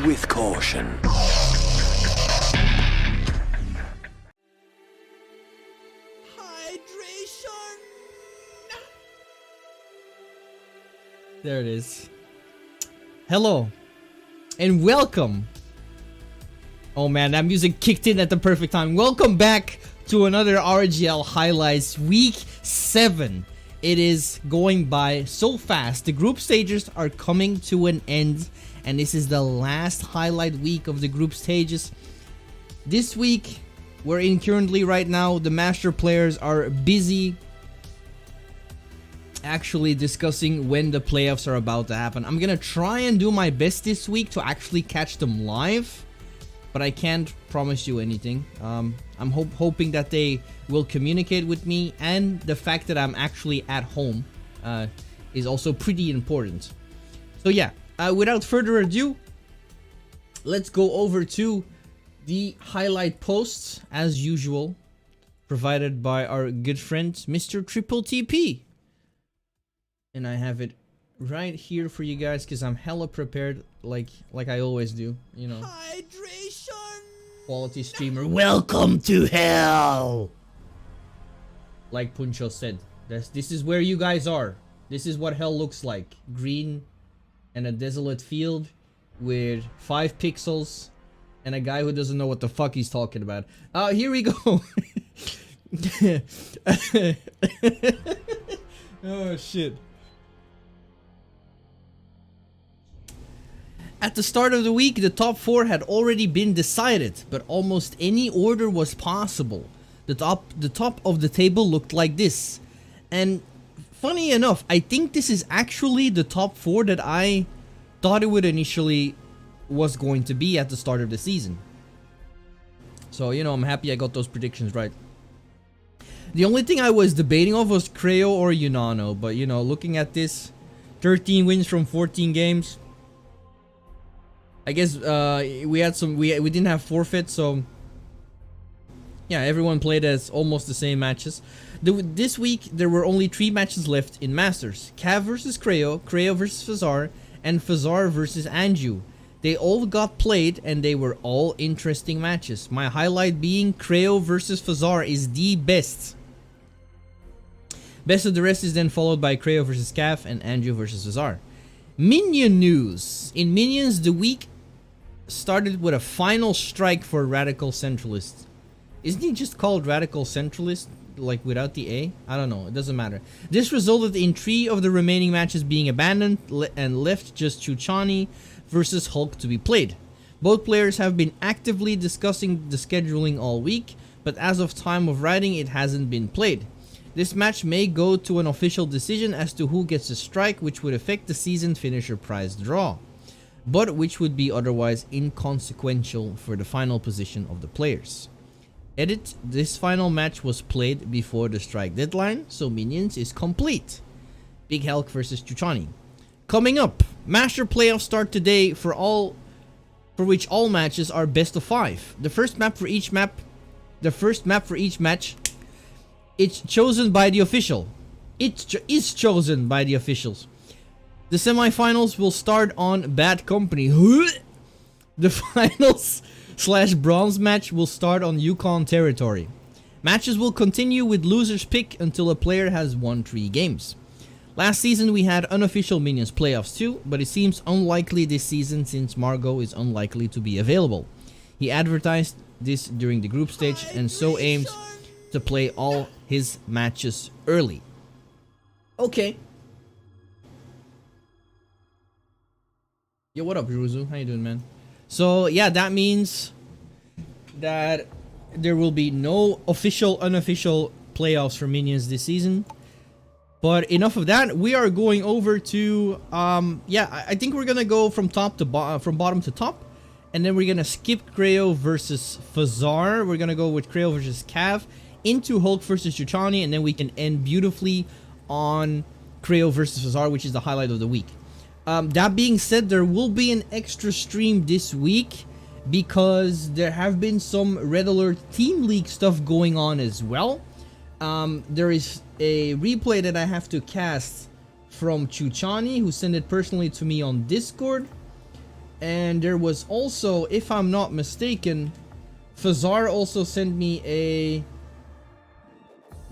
with caution. Hydration. There it is. Hello and welcome. Oh man, that music kicked in at the perfect time. Welcome back to another RGL Highlights Week 7. It is going by so fast. The group stages are coming to an end, and this is the last highlight week of the group stages. This week, we're in currently right now, the master players are busy actually discussing when the playoffs are about to happen. I'm gonna try and do my best this week to actually catch them live, but I can't promise you anything. I'm hoping that they will communicate with me, and the fact that I'm actually at home is also pretty important. So yeah, without further ado, let's go over to the highlight posts as usual, provided by our good friend Mr. Triple TP. And I have it right here for you guys because I'm hella prepared, like I always do, you know. Hydration. Quality streamer, welcome to hell. Like Puncho said, this is where you guys are. This is what hell looks like. Green and a desolate field with 5 pixels and a guy who doesn't know what the fuck he's talking about. Here we go. Oh shit. At the start of the week, the top 4 had already been decided, but almost any order was possible. The top of the table looked like this. And funny enough, I think this is actually the top 4 that I thought it would initially was going to be at the start of the season. So, you know, I'm happy I got those predictions right. The only thing I was debating of was Crayo or Unano, but you know, looking at this, 13 wins from 14 games. I guess we had some we didn't have forfeit, so yeah, everyone played as almost the same matches. This week there were only 3 matches left in Masters: Cav versus Crayo, Crayo versus Fazar, and Fazar versus Anju. They all got played and they were all interesting matches. My highlight being Crayo versus Fazar is the best. Best of the rest is then followed by Crayo versus Cav and Anju versus Fazar. Minion news. In Minions, the week started with a final strike for Radical Centralist. Isn't he just called Radical Centralist, like without the A? I don't know, it doesn't matter. This resulted in 3 of the remaining matches being abandoned and left just Chuchani versus Hulk to be played. Both players have been actively discussing the scheduling all week, but as of time of writing, it hasn't been played. This match may go to an official decision as to who gets a strike, which would affect the season finisher prize draw, but which would be otherwise inconsequential for the final position of the players. Edit: this final match was played before the strike deadline, so Minions is complete. Big Hulk versus Chuchani. Coming up, Master playoffs start today for which all matches are best of 5. The first map for each match, it's chosen by the official. It is chosen by the officials. The semifinals will start on Bad Company. The finals / bronze match will start on Yukon territory. Matches will continue with losers pick until a player has won 3 games. Last season we had unofficial Minions playoffs too, but it seems unlikely this season since Margot is unlikely to be available. He advertised this during the group stage and so aims to play all his matches early. Okay. Yo, what up, Ruzu? How you doing, man? So yeah, that means that there will be no official, unofficial playoffs for Minions this season. But enough of that. We are going over to yeah, I think we're gonna go from bottom to top, and then we're gonna skip Crayo versus Fazar. We're gonna go with Crayo versus Cav into Hulk versus Chuchani, and then we can end beautifully on Crayo versus Fazar, which is the highlight of the week. That being said, there will be an extra stream this week because there have been some Red Alert Team League stuff going on as well. There is a replay that I have to cast from Chuchani, who sent it personally to me on Discord. And there was also, if I'm not mistaken, Fazar also sent me a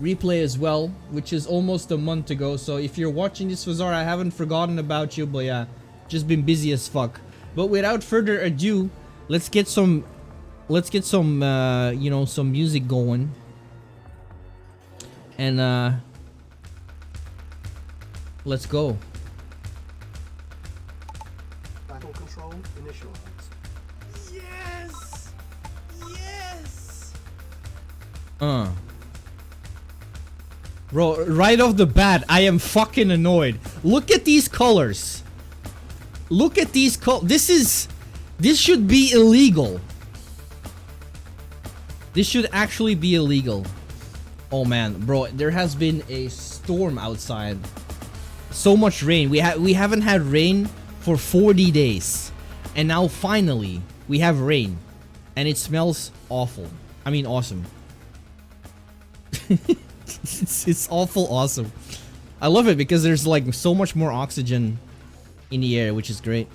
replay as well, which is almost a month ago. So if you're watching this, Fazar, I haven't forgotten about you, but yeah, just been busy as fuck. But without further ado, let's get some you know, some music going. And let's go. Battle control initialized. Yes! Yes! Bro, right off the bat, I am fucking annoyed. Look at these colors. Look at these this should be illegal. This should actually be illegal. Oh man, bro, there has been a storm outside. So much rain. We haven't had rain for 40 days. And now finally, we have rain. And it smells awful. I mean, awesome. It's awful awesome. I love it because there's like so much more oxygen in the air, which is great.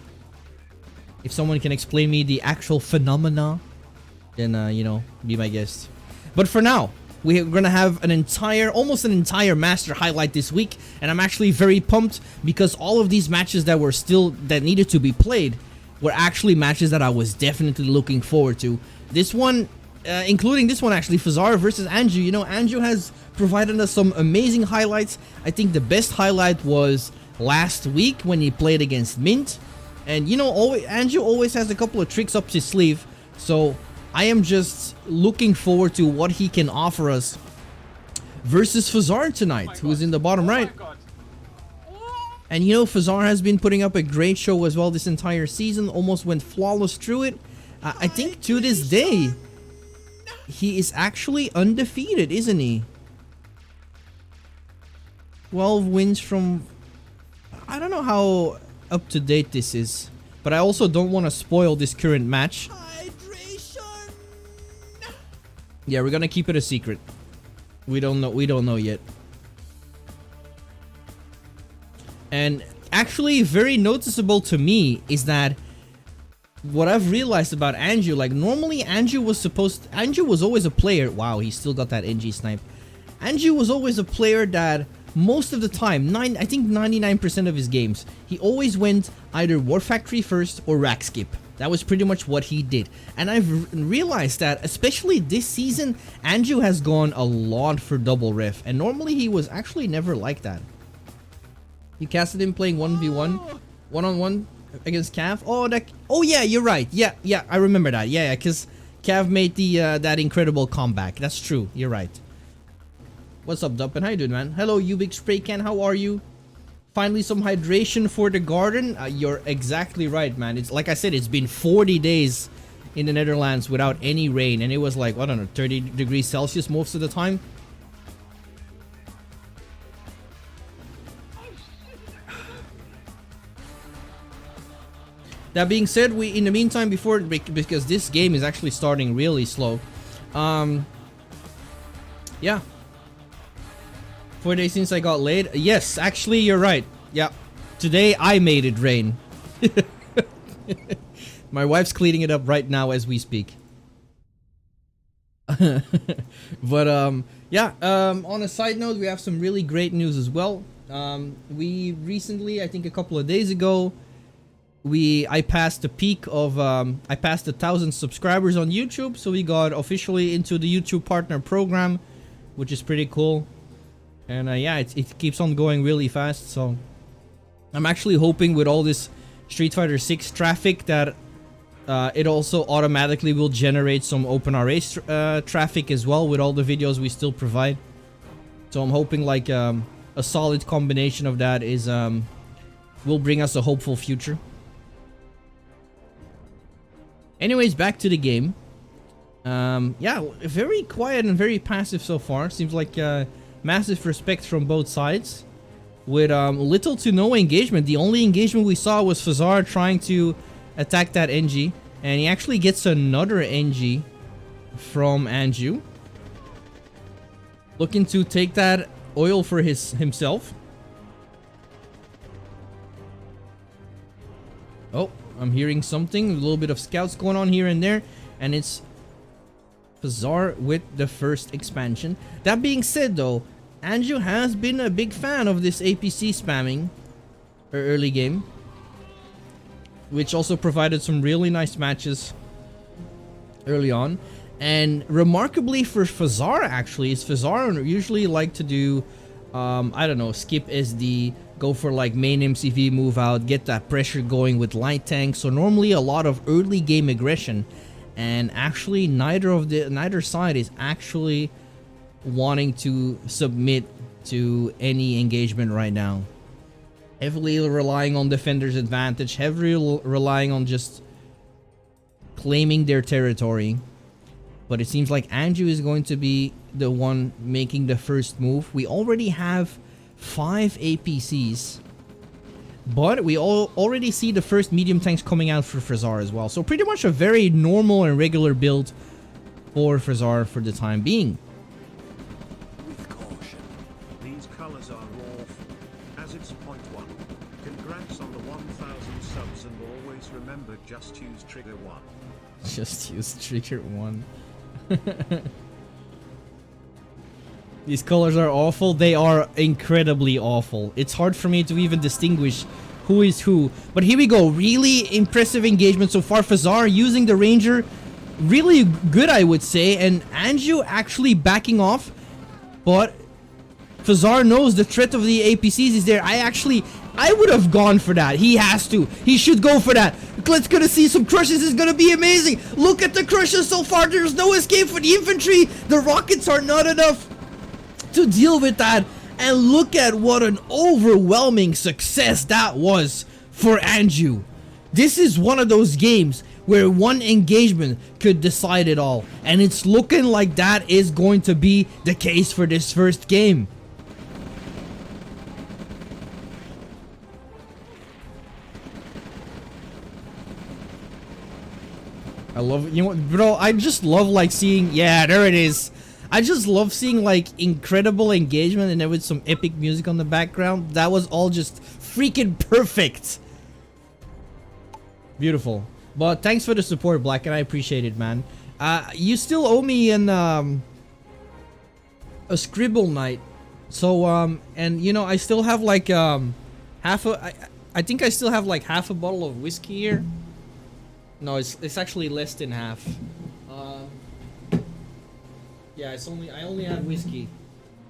If someone can explain me the actual phenomena, then you know, be my guest. But for now, we're gonna have almost an entire master highlight this week, and I'm actually very pumped because all of these matches that needed to be played were actually matches that I was definitely looking forward to. This one, including this one actually, Fazar versus Anju. You know, Anju has provided us some amazing highlights. I think the best highlight was last week when he played against Mint, and you know, Anju always has a couple of tricks up his sleeve, so I am just looking forward to what he can offer us versus Fazar tonight, who is in the bottom right. And you know, Fazar has been putting up a great show as well this entire season, almost went flawless through it. I think to this day, he is actually undefeated, isn't he? 12 wins from... I don't know how up to date this is, but I also don't want to spoil this current match. Hydration! Yeah, we're gonna keep it a secret. We don't know yet. And actually, very noticeable to me is that what I've realized about Anju, like normally Anju was always a player. Wow, he still got that NG snipe. Anju was always a player that most of the time, I think 99% of his games, he always went either War Factory first or Rack Skip. That was pretty much what he did. And I've realized that, especially this season, Anju has gone a lot for double ref. And normally he was actually never like that. You casted him playing 1v1, one-on-one against Cav. Oh yeah, you're right. Yeah, I remember that. Yeah, because Cav made the that incredible comeback. That's true. You're right. What's up, Dumpin? How you doing, man? Hello, you big spray can. How are you? Finally, some hydration for the garden. You're exactly right, man. It's like I said, it's been 40 days in the Netherlands without any rain, and it was like, I don't know, 30 degrees Celsius most of the time. That being said, in the meantime, because this game is actually starting really slow, yeah. 4 days since I got laid. Yes, actually, you're right. Yeah, today I made it rain. My wife's cleaning it up right now as we speak. But yeah. On a side note, we have some really great news as well. We recently, I think a couple of days ago, I passed the peak of I passed 1,000 subscribers on YouTube, so we got officially into the YouTube Partner Program, which is pretty cool. And yeah, it keeps on going really fast. So I'm actually hoping with all this Street Fighter 6 traffic that it also automatically will generate some OpenRA traffic as well with all the videos we still provide. So I'm hoping like a solid combination of that is will bring us a hopeful future. Anyways, back to the game. Yeah, very quiet and very passive so far. Seems like massive respect from both sides, with little to no engagement. The only engagement we saw was Fazar trying to attack that NG, and he actually gets another NG from Anju, looking to take that oil for himself. Oh, I'm hearing something. A little bit of scouts going on here and there. And it's Fazar with the first expansion. That being said, though, Anju has been a big fan of this APC spamming early game, which also provided some really nice matches early on. And remarkably for Fazar, actually, is Fazar usually like to do, I don't know, skip SD, go for like main MCV move out, get that pressure going with light tanks. So normally a lot of early game aggression, and actually neither side is actually wanting to submit to any engagement right now. Heavily relying on defender's advantage, heavily relying on just claiming their territory. But it seems like Anju is going to be the one making the first move. We already have 5 APCs, but we already see the first medium tanks coming out for Fazar as well. So pretty much a very normal and regular build for Fazar for the time being. With caution. These colors are raw. As it's point 1. Congrats on the 1000 subs, and always remember, just use trigger 1. Just use trigger 1. These colors are awful. They are incredibly awful. It's hard for me to even distinguish who is who. But here we go. Really impressive engagement so far. Fazar using the Ranger. Really good, I would say. And Anju actually backing off. But Fazar knows the threat of the APCs is there. I would have gone for that. He has to. He should go for that. Let's gonna see some crushes. It's gonna be amazing. Look at the crushes so far. There's no escape for the infantry. The rockets are not enough to deal with that. And look at what an overwhelming success that was for Anju. This is one of those games where one engagement could decide it all. And it's looking like that is going to be the case for this first game. I love, you know what, bro, I just love like seeing, yeah, there it is. I just love seeing like incredible engagement and then with some epic music on the background. That was all just freaking perfect. Beautiful. But thanks for the support, Black, and I appreciate it, man. You still owe me an a scribble night. So and you know, I still have like I think I still have like half a bottle of whiskey here. No, it's actually less than half. Yeah, I only have whiskey.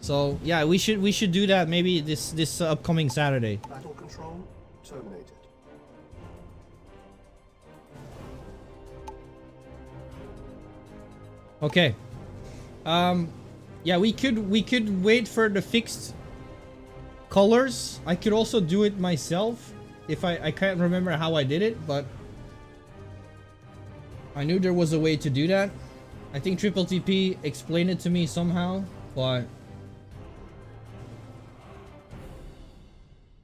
So yeah, we should do that maybe this upcoming Saturday. Battle control terminated. Okay. Yeah, we could wait for the fixed colors. I could also do it myself if I can't remember how I did it, but I knew there was a way to do that. I think Triple TP explained it to me somehow, but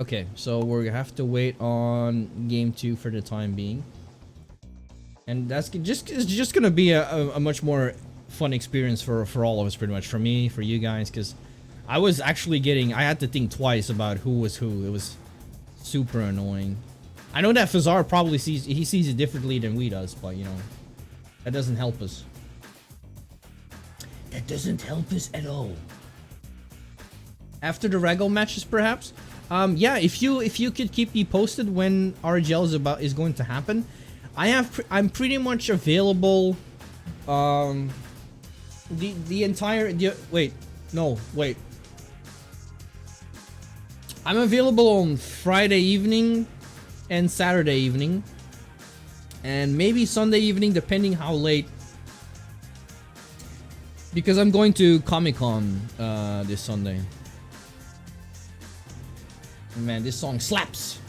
okay, so we're gonna have to wait on game 2 for the time being, and that's just gonna be a much more fun experience for all of us, pretty much, for me, for you guys, because I was actually I had to think twice about who was who. It was super annoying. I know that Fazar probably sees it differently than we does, but you know, that doesn't help us. That doesn't help us at all. After the Regal matches, perhaps. Yeah, if you could keep me posted when RGL is going to happen. I'm pretty much available. The entire wait. I'm available on Friday evening and Saturday evening, and maybe Sunday evening, depending how late. Because I'm going to Comic-Con this Sunday. Man, this song slaps.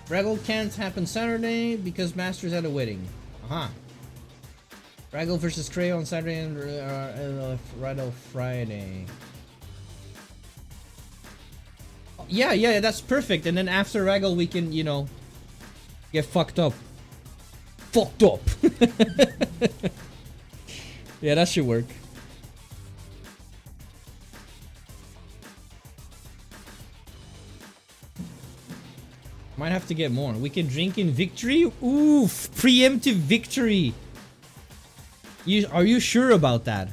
Regal can't happen Saturday because Masters at a wedding. Regal versus Crayo on Saturday and Regal Friday. Yeah, that's perfect. And then after Regal, we can, you know, get fucked up. Yeah, that should work. Might have to get more. We can drink in victory? Oof! Preemptive victory! Are you sure about that?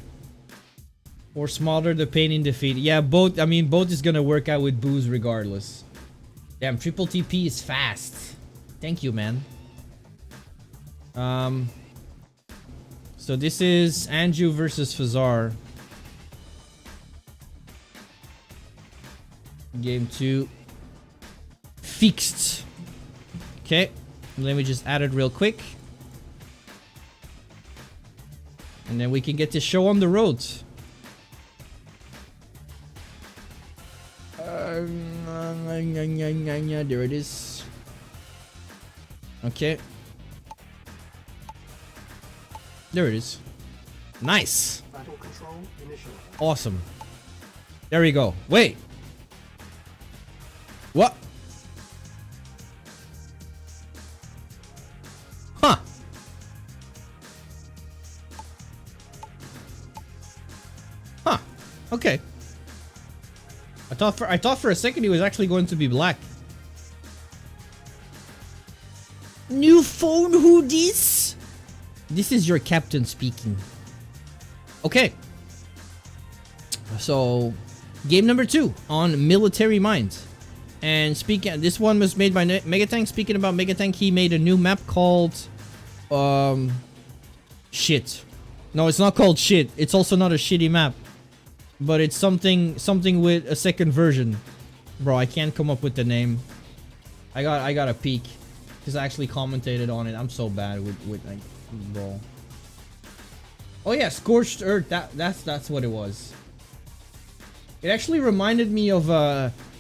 Or smother the pain in defeat? Yeah, both. I mean, both is gonna work out with booze regardless. Damn, triple TP is fast. Thank you, man. So this is Anju versus Fazar. Game 2. Fixed. Okay, let me just add it real quick. And then we can get this show on the road. There it is. Okay. There it is. Nice. Battle control initiated. Awesome. There we go. Wait. What? Huh. Huh. Okay. I thought for a second he was actually going to be black. New phone, who this? This is your captain speaking. Okay. So, game number 2 on Military Mind. And speaking, this one was made by Megatank. Speaking about Megatank, he made a new map called shit. No, it's not called shit. It's also not a shitty map. But it's something with a second version. Bro, I can't come up with the name. I got a peek. Because I actually commentated on it. I'm so bad with like, bro. Oh yeah, Scorched Earth. That's what it was. It actually reminded me of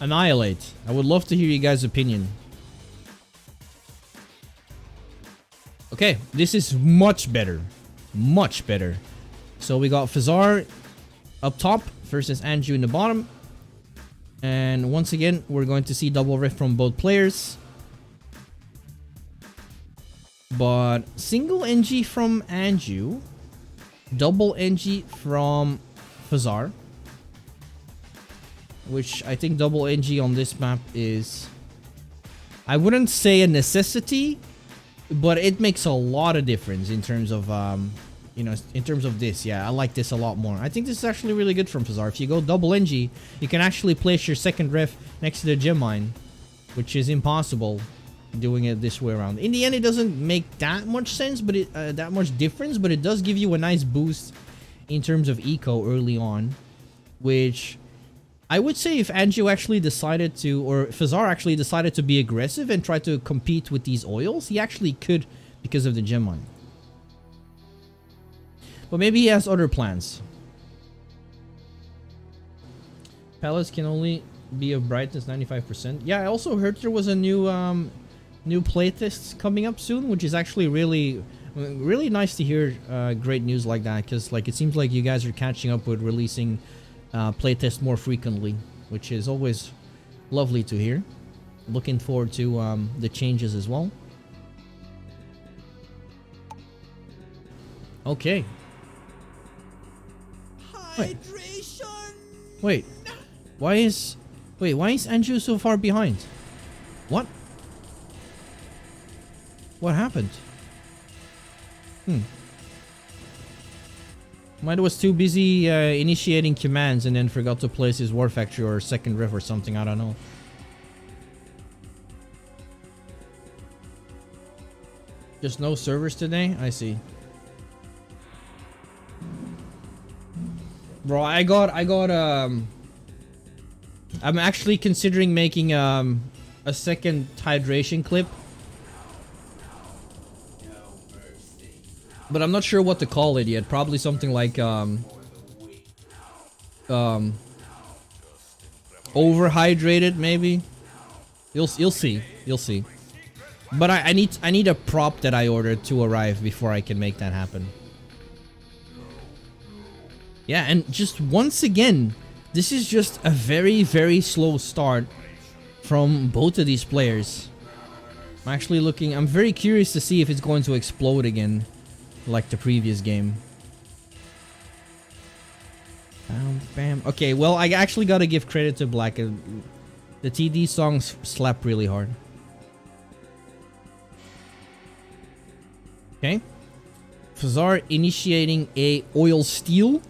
Annihilate. I would love to hear you guys' opinion. Okay, this is much better. Much better. So we got Fazar up top versus Anju in the bottom. And once again, we're going to see double rift from both players. But single NG from Anju. Double NG from Fazar. Which I think double NG on this map is... I wouldn't say a necessity, but it makes a lot of difference in terms of, you know, in terms of this. Yeah, I like this a lot more. I think this is actually really good from Fazar. If you go double NG, you can actually place your second ref next to the gem mine, which is impossible doing it this way around. In the end, it doesn't make that much sense, but that much difference, but it does give you a nice boost in terms of eco early on, which I would say if Anju actually decided to, or Fazar actually decided to be aggressive and try to compete with these oils, he actually could because of the gem mine. But maybe he has other plans. Pellets can only be of brightness 95%. Yeah, I also heard there was a new playtest coming up soon, which is actually really nice to hear great news like that, because like it seems like you guys are catching up with releasing playtest more frequently, which is always lovely to hear. Looking forward to the changes as well. Okay. Hydration. Wait. Why is Anju so far behind? What? What happened? Might was too busy initiating commands and then forgot to place his war factory or second ref or something, I don't know. Just no servers today? I see. Bro, I'm actually considering making a second hydration clip. But I'm not sure what to call it yet. Probably something like overhydrated, maybe. You'll see. You'll see. But I need a prop that I ordered to arrive before I can make that happen. Yeah, and just once again, this is just a very, very slow start from both of these players. I'm very curious to see if it's going to explode again like the previous game. Bam, bam. Okay, well, I actually gotta give credit to Black. The TD songs slap really hard. Okay. Fazar initiating a oil steal.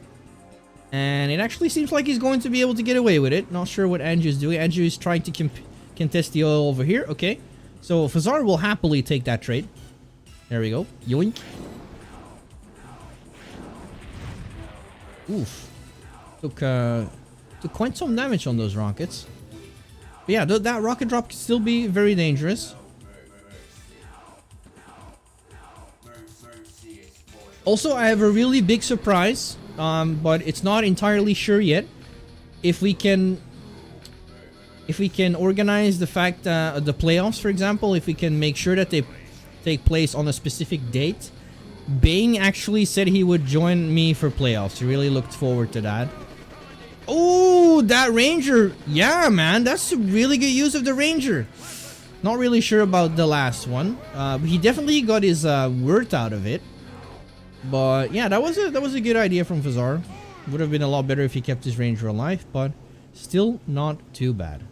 And it actually seems like he's going to be able to get away with it. Not sure what Andrew is doing. Andrew is trying to contest the oil over here. Okay. So Fazar will happily take that trade. There we go. Yoink. Oof. Took quite some damage on those rockets. But yeah, that rocket drop can still be very dangerous. Also, I have a really big surprise, but it's not entirely sure yet. If we can organize the fact the playoffs, for example, if we can make sure that they take place on a specific date. Bing actually said he would join me for playoffs. He really looked forward to that. Oh, that Ranger. Yeah, man, that's a really good use of the Ranger. Not really sure about the last one. He definitely got his worth out of it. But yeah, that was a good idea from Fazar. Would have been a lot better if he kept his Ranger alive, but still not too bad.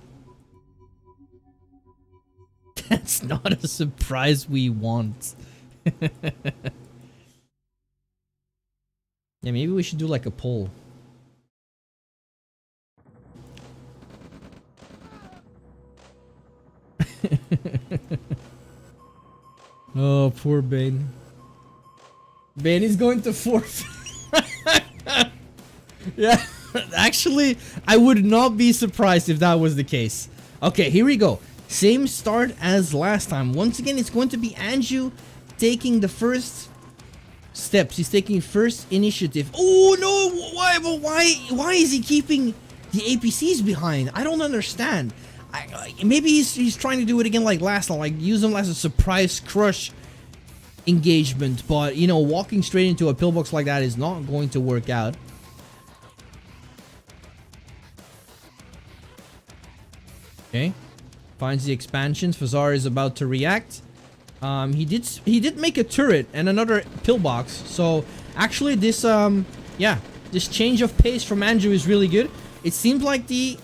That's not a surprise we want. Yeah, maybe we should do like a poll. Oh, poor Bane. Bane is going to forfeit. Yeah, actually, I would not be surprised if that was the case. Okay, here we go. Same start as last time. Once again, it's going to be Anju taking the first steps. He's taking first initiative. Oh no! Why is he keeping the APCs behind? I don't understand. Maybe he's trying to do it again like last time, like use them as a surprise crush engagement. But you know, walking straight into a pillbox like that is not going to work out. Okay, finds the expansions. Fazar is about to react. He did make a turret and another pillbox. So actually, this this change of pace from Andrew is really good. It seems like the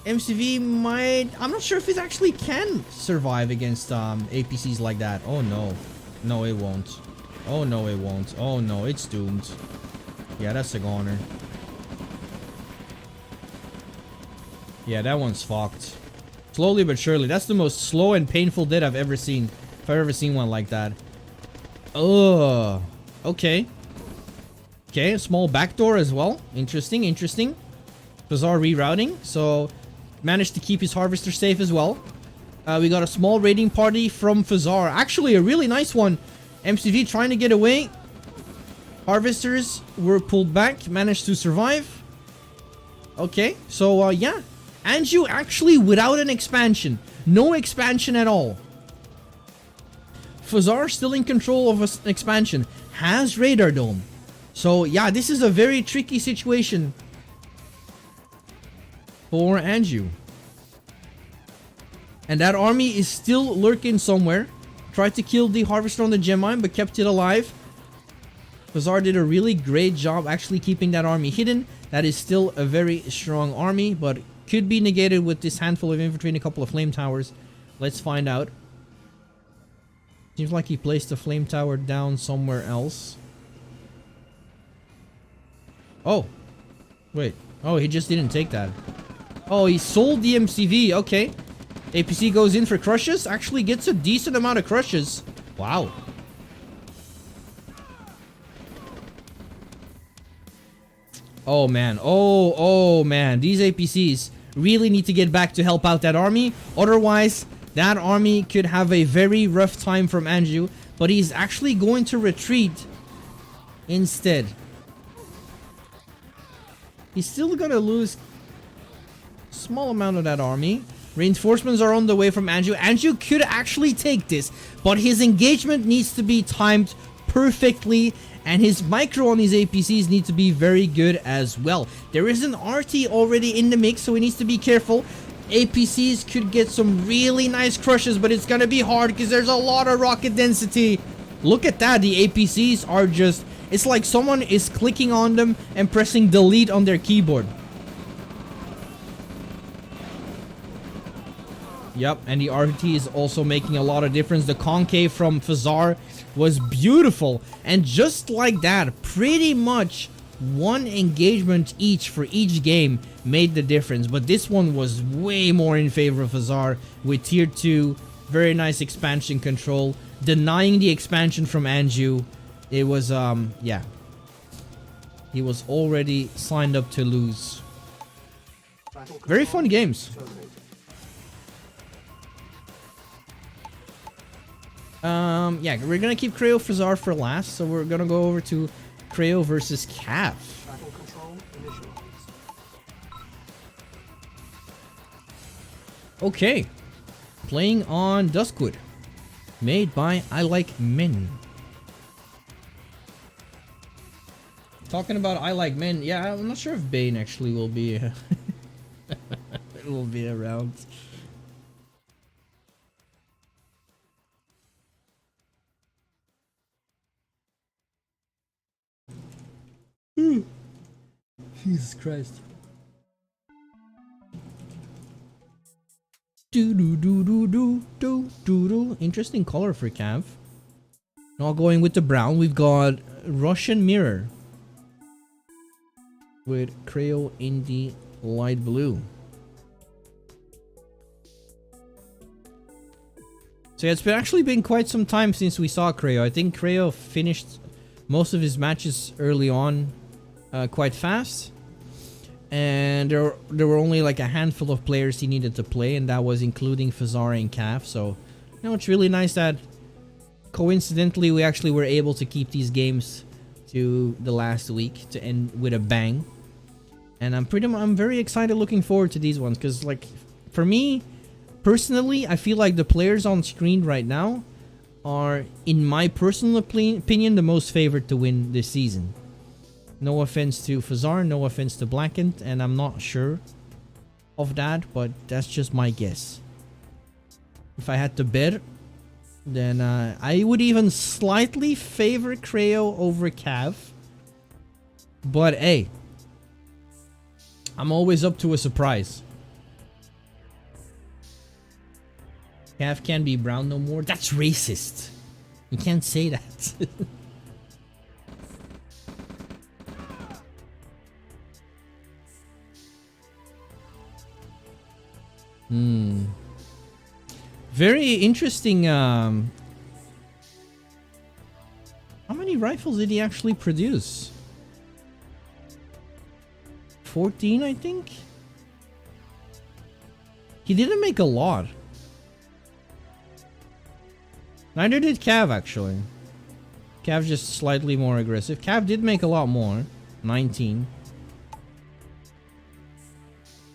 MCV might. I'm not sure if it actually can survive against APCs like that. Oh no, no it won't. Oh no it won't. Oh no, it's doomed. Yeah, that's a goner. Yeah, that one's fucked. Slowly but surely. That's the most slow and painful death I've ever seen. If I've ever seen one like that. Ugh. Okay. Okay, a small backdoor as well. Interesting, interesting. Fazar rerouting. So, managed to keep his harvester safe as well. We got a small raiding party from Fazar. Actually, a really nice one. MCV trying to get away. Harvesters were pulled back. Managed to survive. Okay, so yeah. Anju actually without an expansion. No expansion at all. Fazar still in control of an expansion. Has radar dome. So yeah, this is a very tricky situation for Anju. And that army is still lurking somewhere. Tried to kill the harvester on the gem mine, but kept it alive. Fazar did a really great job actually keeping that army hidden. That is still a very strong army, but could be negated with this handful of infantry and a couple of flame towers. Let's find out. Seems like he placed a flame tower down somewhere else. Oh. Wait. Oh, he just didn't take that. Oh, he sold the MCV. Okay. APC goes in for crushes. Actually gets a decent amount of crushes. Wow. Oh man. Oh man. These APCs really need to get back to help out that army. Otherwise, that army could have a very rough time from Anju. But he's actually going to retreat instead. He's still gonna lose a small amount of that army. Reinforcements are on the way from Anju. Anju could actually take this, but his engagement needs to be timed perfectly, and his micro on these APCs need to be very good as well. There is an RT already in the mix, so he needs to be careful. APCs could get some really nice crushes, but it's gonna be hard because there's a lot of rocket density. Look at that. The APCs are just... It's like someone is clicking on them and pressing delete on their keyboard. Yep, and the RT is also making a lot of difference. The concave from Fazar was beautiful. And just like that, pretty much one engagement each for each game made the difference. But this one was way more in favor of Fazar with tier 2. Very nice expansion control. Denying the expansion from Anju. It was, yeah. He was already signed up to lose. Very fun games. Yeah, we're gonna keep Crayo Fazar for last, so we're gonna go over to Crayo versus Cav. Okay. Playing on Duskwood. Made by I Like Men. Talking about I Like Men, yeah, I'm not sure if Bane actually will be it will be around. Jesus Christ. Interesting color for Cav. Now going with the brown, we've got Russian Mirror with Crayo in the light blue. So yeah, it's actually been quite some time since we saw Crayo. I think Crayo finished most of his matches early on quite fast. And there were only like a handful of players he needed to play, and that was including Fazar and Cav. So, you know, it's really nice that coincidentally we actually were able to keep these games to the last week to end with a bang. And I'm very excited, looking forward to these ones, because like for me personally, I feel like the players on screen right now are, in my personal opinion, the most favored to win this season. No offense to Fazar, no offense to Blackened, and I'm not sure of that, but that's just my guess. If I had to bet, then I would even slightly favor Crayo over Cav. But hey, I'm always up to a surprise. Cav can't be brown no more. That's racist. You can't say that. Very interesting. How many rifles did he actually produce? 14, I think? He didn't make a lot. Neither did Cav, actually. Cav just slightly more aggressive. Cav did make a lot more. 19.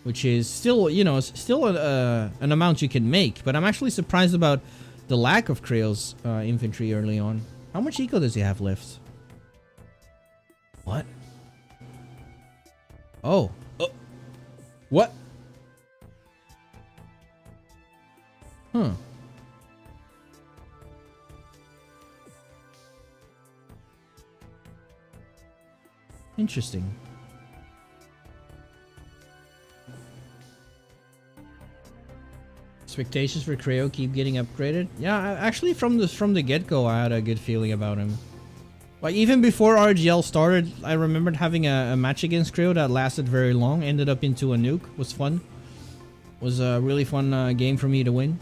Which is still, you know, still an amount you can make. But I'm actually surprised about the lack of Crayo's infantry early on. How much eco does he have left? What? Oh. What? Huh. Interesting. Expectations for Crayo keep getting upgraded. Yeah, actually from the get-go, I had a good feeling about him. Like even before RGL started, I remembered having a match against Crayo that lasted very long. Ended up into a nuke. Was fun. Was a really fun game for me to win.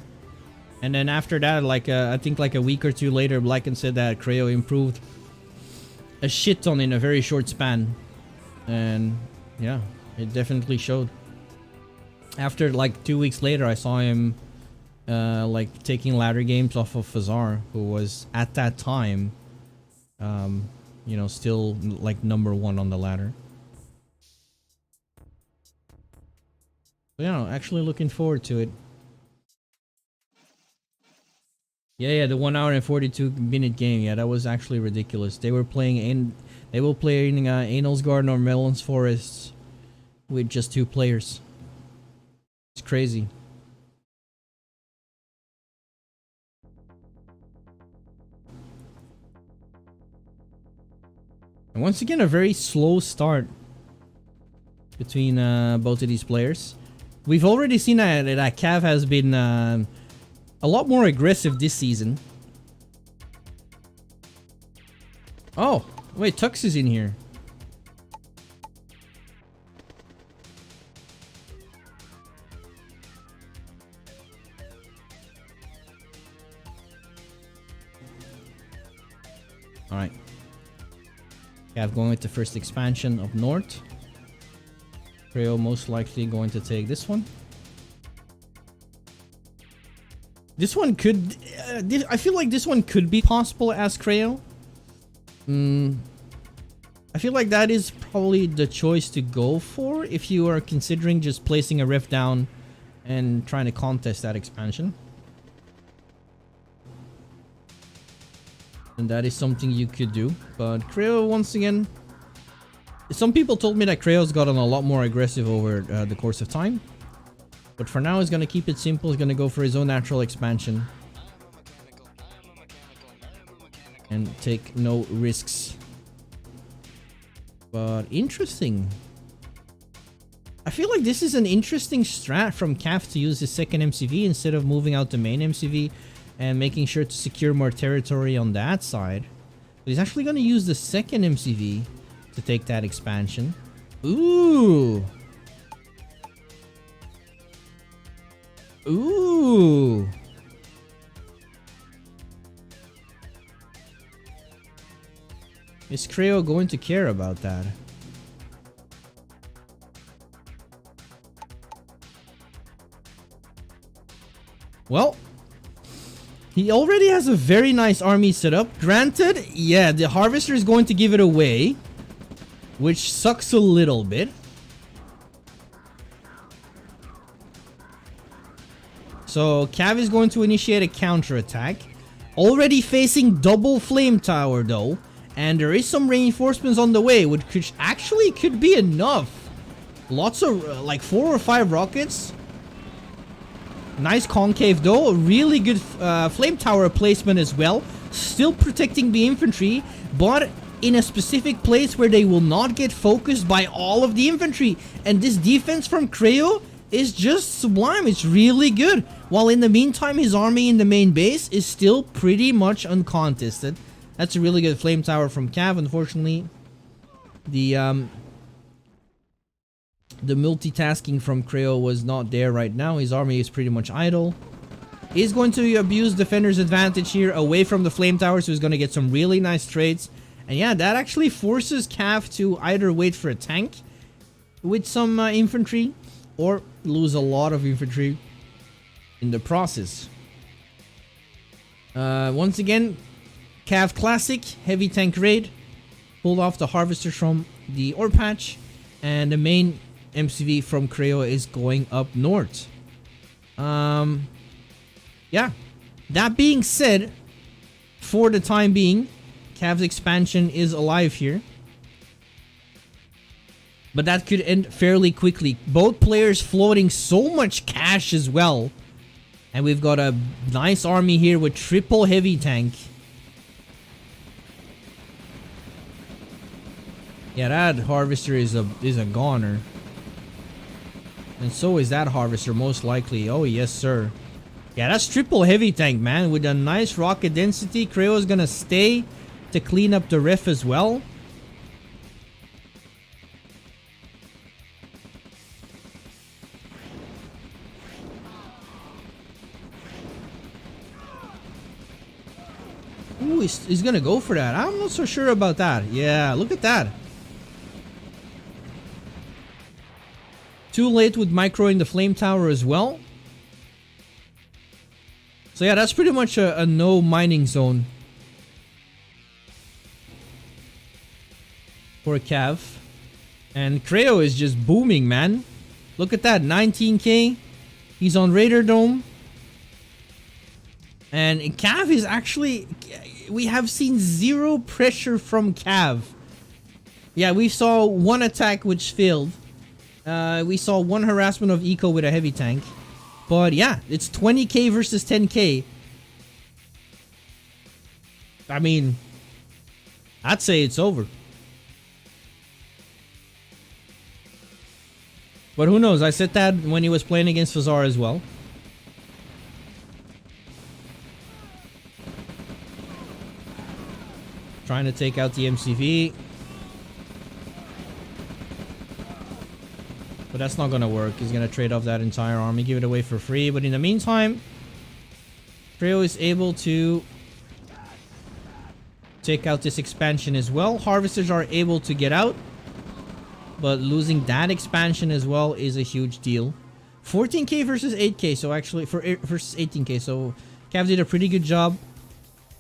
And then after that, like I think like a week or two later, Blacken said that Crayo improved a shit ton in a very short span. And yeah, it definitely showed. After like 2 weeks later, I saw him like taking ladder games off of Fazar, who was at that time, you know, still like #1 on the ladder. But yeah, actually looking forward to it. Yeah, the 1 hour and 42-minute game. Yeah, that was actually ridiculous. They were playing Anal's Garden or Melon's Forests with just 2 players. It's crazy. And once again, a very slow start between both of these players. We've already seen that Cav has been a lot more aggressive this season. Oh, wait, Tux is in here. Alright. Cav going with the first expansion of North. Crayo most likely going to take this one. This one could... I feel like this one could be possible as Crayo. I feel like that is probably the choice to go for if you are considering just placing a ref down and trying to contest that expansion. And that is something you could do. But Crayo, once again... Some people told me that Crayo's gotten a lot more aggressive over the course of time. But for now, he's going to keep it simple. He's going to go for his own natural expansion. And take no risks. But interesting. I feel like this is an interesting strat from Cav to use his second MCV instead of moving out the main MCV and making sure to secure more territory on that side. But he's actually going to use the second MCV to take that expansion. Ooh. Ooh. Is Crayo going to care about that? Well, he already has a very nice army set up. Granted, yeah, the Harvester is going to give it away, which sucks a little bit. So, Cav is going to initiate a counterattack. Already facing double flame tower though. And there is some reinforcements on the way, which actually could be enough. Lots of, like 4 or 5 rockets. Nice concave though. Really good flame tower placement as well. Still protecting the infantry, but in a specific place where they will not get focused by all of the infantry. And this defense from Crayo is just sublime. It's really good. While in the meantime, his army in the main base is still pretty much uncontested. That's a really good flame tower from Cav. Unfortunately, the multitasking from Crayo was not there right now. His army is pretty much idle. He's going to abuse Defender's advantage here away from the flame tower, so he's going to get some really nice trades. And yeah, that actually forces Cav to either wait for a tank with some infantry or lose a lot of infantry in the process. Once again, Cav Classic, heavy tank raid, pulled off the Harvesters from the ore patch, and the main MCV from Crayo is going up north. Yeah, that being said, for the time being, Cav's expansion is alive here. But that could end fairly quickly. Both players floating so much cash as well. And we've got a nice army here with triple heavy tank. Yeah, that Harvester is a goner. And so is that Harvester, most likely. Oh, yes, sir. Yeah, that's triple heavy tank, man. With a nice rocket density. Crayo is gonna stay to clean up the ref as well. Ooh, he's gonna go for that. I'm not so sure about that. Yeah, look at that. Too late with microing the flame tower as well. So yeah, that's pretty much a no mining zone for Cav. And Crayo is just booming, man. Look at that, 19k. He's on Raider Dome. And Cav is actually... We have seen zero pressure from Cav. Yeah, we saw one attack which failed. We saw one harassment of Eco with a heavy tank. But yeah, it's 20k versus 10k. I mean, I'd say it's over. But who knows? I said that when he was playing against Fazar as well. Trying to take out the MCV. But that's not gonna work. He's gonna trade off that entire army, give it away for free. But in the meantime, Crayo is able to take out this expansion as well. Harvesters are able to get out. But losing that expansion as well is a huge deal. 14k versus 8k. So actually, versus 18k. So Cav did a pretty good job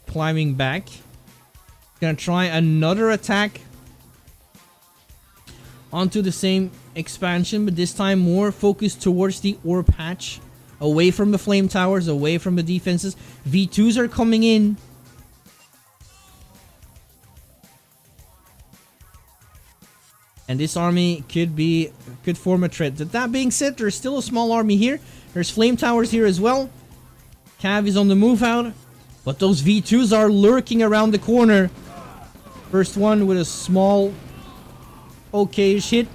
climbing back. Gonna try another attack onto the same expansion, but this time more focused towards the ore patch, away from the flame towers, away from the defenses. V2s are coming in. And this army could form a threat. That being said, there's still a small army here. There's flame towers here as well. Cav is on the move out, but those V2s are lurking around the corner. First one with a small, okay-ish hit.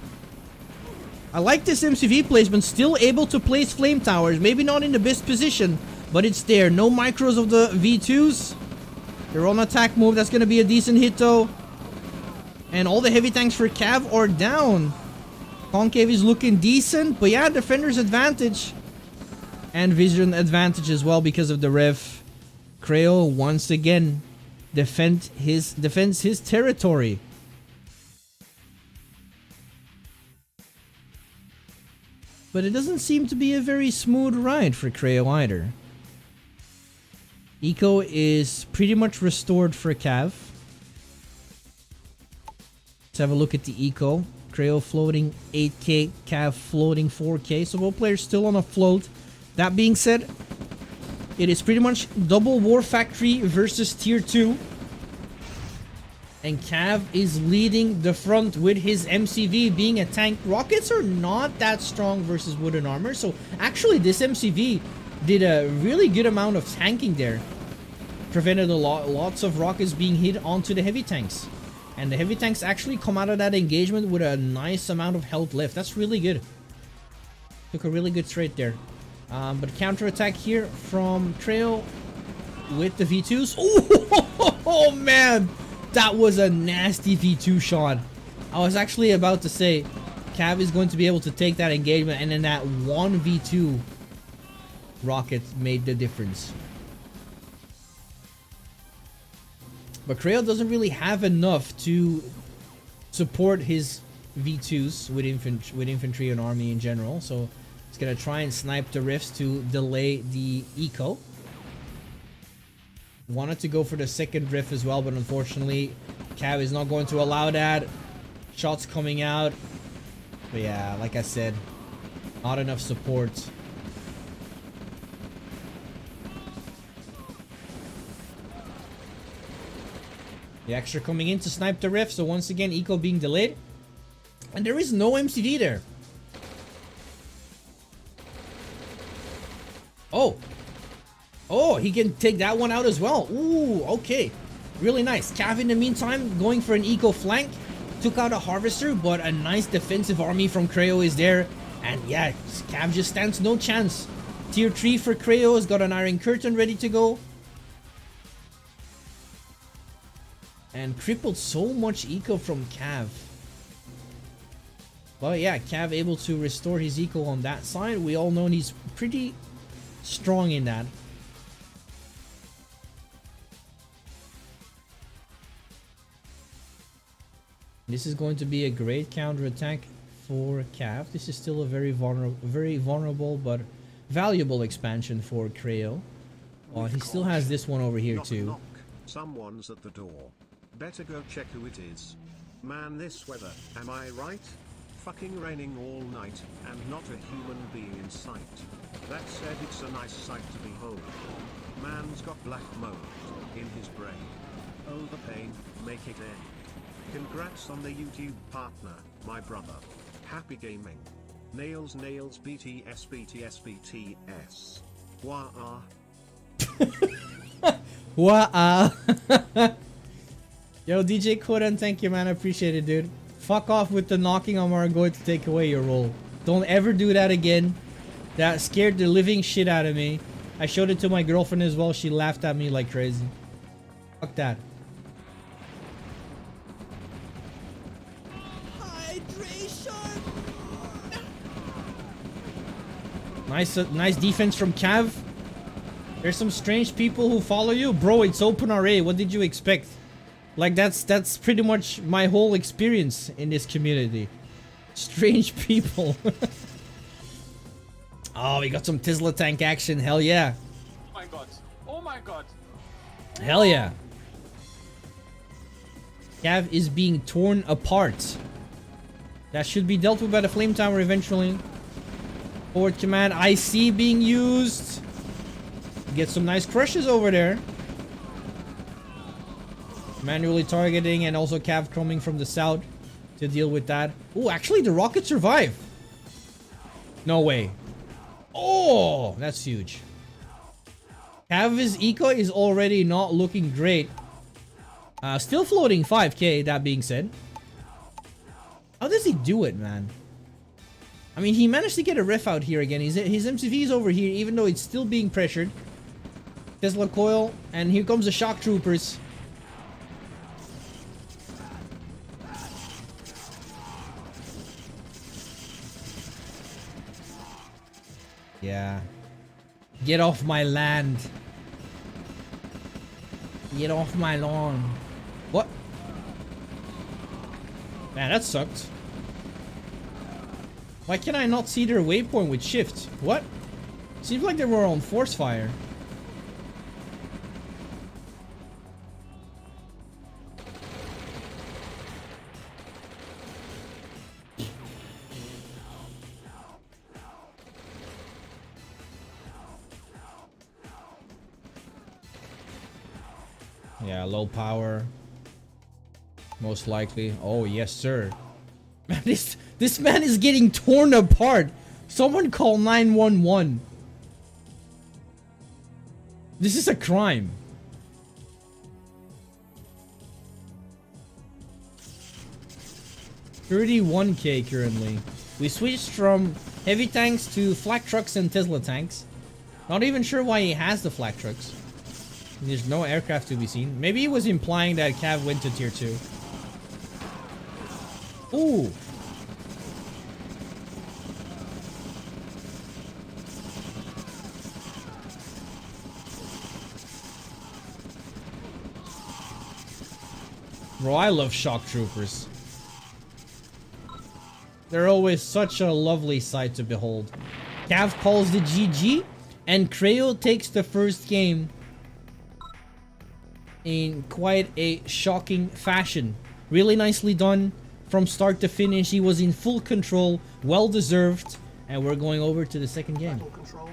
I like this MCV placement, still able to place flame towers. Maybe not in the best position, but it's there. No micros of the V2s. They're on attack move. That's going to be a decent hit though. And all the heavy tanks for Cav are down. Concave is looking decent, but yeah, defender's advantage. And vision advantage as well because of the rev. Crayo once again defends his territory. But it doesn't seem to be a very smooth ride for Crayo either. Eco is pretty much restored for Cav. Let's have a look at the Eco. Crayo floating 8k, Cav floating 4k. So both players still on a float. That being said, it is pretty much double War Factory versus Tier 2. And Cav is leading the front with his MCV being a tank. Rockets are not that strong versus wooden armor. So actually this MCV did a really good amount of tanking there. Prevented lots of rockets being hit onto the heavy tanks. And the heavy tanks actually come out of that engagement with a nice amount of health left. That's really good. Took a really good trade there. But counterattack here from Crayo with the V2s. Oh man! That was a nasty V2 shot. I was actually about to say Cav is going to be able to take that engagement, and then that one V2 rocket made the difference. But Crayo doesn't really have enough to support his V2s with infantry and army in general, so he's gonna try and snipe the rifts to delay the eco. Wanted to go for the second rift as well, but unfortunately Cav is not going to allow that. Shots coming out. But yeah, like I said, not enough support. The extra coming in to snipe the rift, so once again eco being delayed. And there is no MCV there. Oh, he can take that one out as well. Ooh, okay. Really nice. Cav in the meantime going for an eco flank. Took out a harvester, but a nice defensive army from Crayo is there. And yeah, Cav just stands no chance. Tier 3 for Crayo has got an Iron Curtain ready to go. And crippled so much eco from Cav. Well, yeah, Cav able to restore his eco on that side. We all know he's pretty strong in that. This is going to be a great counterattack for Cav. This is still a very vulnerable but valuable expansion for Crayo. Oh, he still has this one over here knock, too. Knock. Someone's at the door. Better go check who it is. Man, this weather, am I right? Fucking raining all night, and not a human being in sight. That said, it's a nice sight to behold. Man's got black mold in his brain. Oh, the pain, make it end. Congrats on the YouTube partner, my brother. Happy gaming. Nails BTS BTS BTS. Wah-ah. Wah-ah. Yo, DJ Kodan, thank you, man. I appreciate it, dude. Fuck off with the knocking. I'm going to take away your role. Don't ever do that again. That scared the living shit out of me. I showed it to my girlfriend as well. She laughed at me like crazy. Fuck that. Hydration. Nice defense from Cav. There's some strange people who follow you. Bro, it's OpenRA. What did you expect? Like, that's pretty much my whole experience in this community. Strange people. Oh, we got some Tesla tank action. Hell yeah. Oh my god. Oh my god. Hell yeah. Cav is being torn apart. That should be dealt with by the Flame Tower eventually. Forward command IC being used. Get some nice crushes over there. Manually targeting and also Cav coming from the south to deal with that. Oh, actually the rocket survived. No way. Oh, that's huge. Cav's eco is already not looking great. Still floating 5k, that being said. How does he do it, man? I mean, he managed to get a ref out here again. His MCV is over here, even though it's still being pressured. Tesla coil, and here comes the shock troopers. Yeah. Get off my land. Get off my lawn. What? Man, that sucked. Why can I not see their waypoint with shift? What? Seems like they were on force fire. Yeah, low power. Most likely. Oh, yes, sir. Man, this man is getting torn apart. Someone call 911. This is a crime. $31k currently. We switched from heavy tanks to flak trucks and Tesla tanks. Not even sure why he has the flak trucks. There's no aircraft to be seen. Maybe he was implying that Cav went to tier 2. Ooh. Bro, I love shock troopers. They're always such a lovely sight to behold. Cav calls the GG, and Crayo takes the first game in quite a shocking fashion. Really nicely done from start to finish. He was in full control, well deserved, and we're going over to the second game. Battle control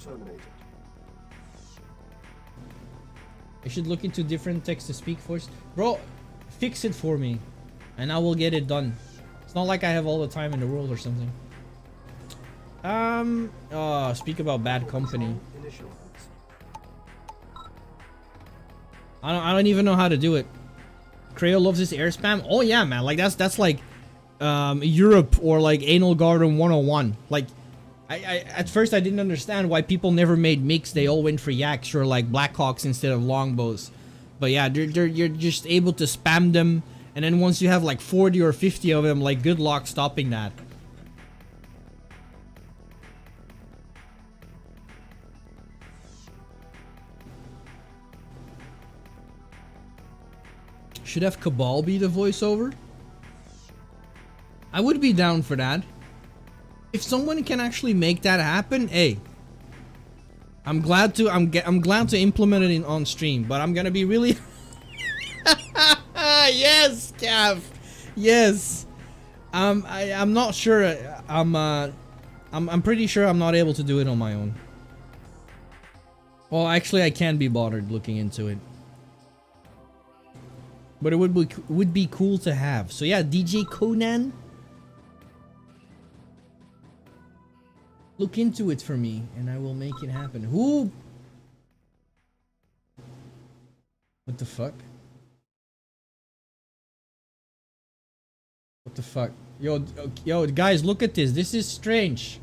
terminated. I should look into different text to speak first. Bro, fix it for me, and I will get it done. It's not like I have all the time in the world or something. Speak about bad company. I don't even know how to do it. Crayo loves his air spam. Oh yeah, man. Like that's like Europe or like Anal Garden 101. Like I at first I didn't understand why people never made MiGs. They all went for Yaks or like Blackhawks instead of longbows. But yeah, you're just able to spam them, and then once you have like 40 or 50 of them, like good luck stopping that. Should have Cabal be the voiceover? I would be down for that. If someone can actually make that happen, hey. I'm glad to implement it on stream, but I'm gonna be really yes, Cav. Yes. I'm not sure. I'm pretty sure I'm not able to do it on my own. Well, actually I can be bothered looking into it. But it would be cool to have. So yeah, DJ Conan, look into it for me, and I will make it happen. Who? What the fuck? What the fuck? Yo, guys, look at this. This is strange.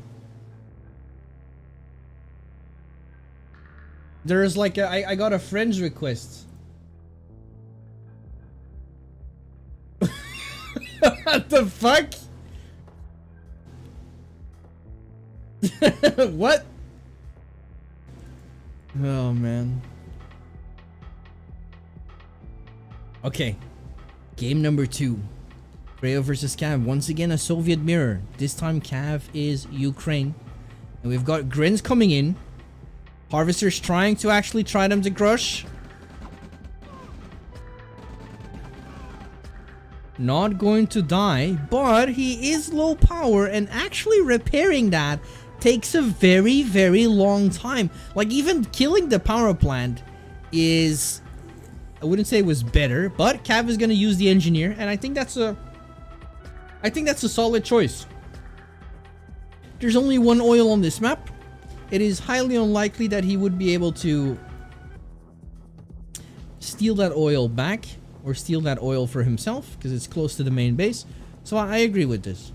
There's like I got a friend's request. What the fuck? What? Oh man. Okay. Game number 2. Crayo versus Cav. Once again a Soviet mirror. This time Cav is Ukraine. And we've got Grins coming in. Harvester's trying to actually try them to crush. Not going to die, but he is low power, and actually repairing that takes a very, very long time. Like, even killing the power plant is, I wouldn't say it was better, but Cav is going to use the engineer, and I think that's a solid choice. There's only one oil on this map. It is highly unlikely that he would be able to steal that oil back or steal that oil for himself because it's close to the main base. So I agree with this.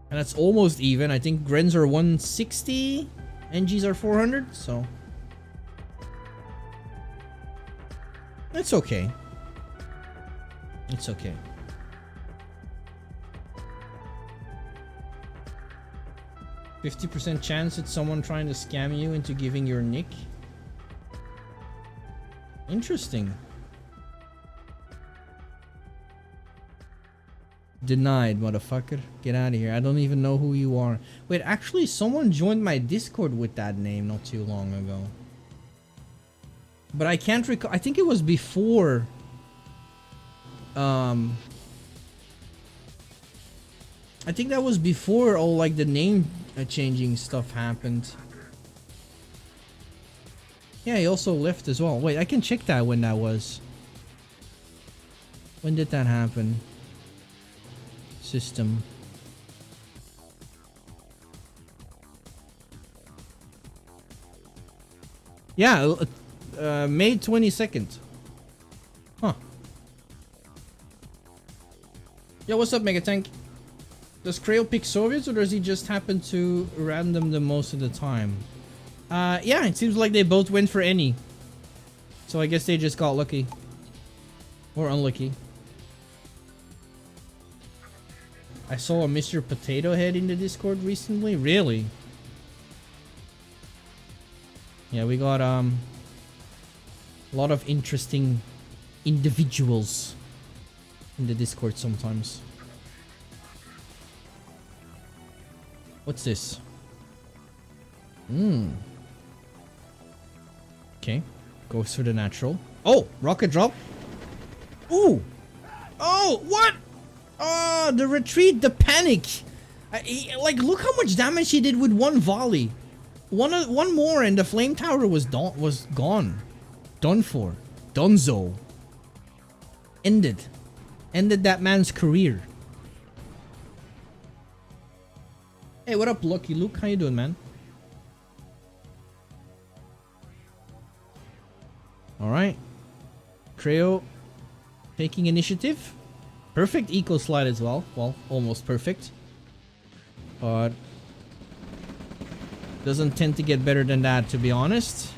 And that's almost even. I think Grens are 160, NGs are 400, so it's okay. It's okay. %50 chance it's someone trying to scam you into giving your nick. Interesting. Denied, motherfucker. Get out of here. I don't even know who you are. Wait, actually someone joined my Discord with that name not too long ago. But I can't recall. I think it was before I think that was before all like the name changing stuff happened. Yeah, he also left as well. Wait, I can check that when that was. When did that happen? System. Yeah, May 22nd. Huh. Yo, what's up, Megatank? Does Crayo pick Soviets or does he just happen to random them most of the time? Yeah, it seems like they both went for any. So I guess they just got lucky. Or unlucky. I saw a Mr. Potato Head in the Discord recently. Really? Yeah, we got a lot of interesting individuals in the Discord sometimes. What's this? Okay. Goes for the natural. Oh! Rocket drop! Ooh! Oh! What? Oh! The retreat! The panic! Like, look how much damage he did with one volley. One more and the flame tower was gone. Done for. Dunzo. Ended. Ended that man's career. Hey, what up, Lucky Luke? How you doing, man? Alright. Crayo taking initiative. Perfect eco slide as well. Well, almost perfect. But doesn't tend to get better than that, to be honest.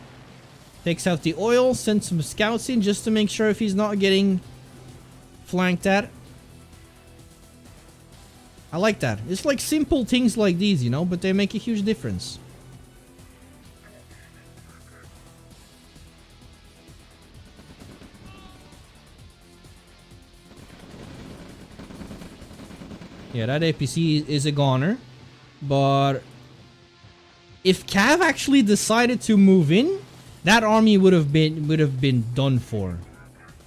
Takes out the oil, sends some scouts in just to make sure if he's not getting flanked at. I like that. It's like simple things like these, you know, but they make a huge difference. Yeah, that APC is a goner. But if Cav actually decided to move in, that army would have been done for.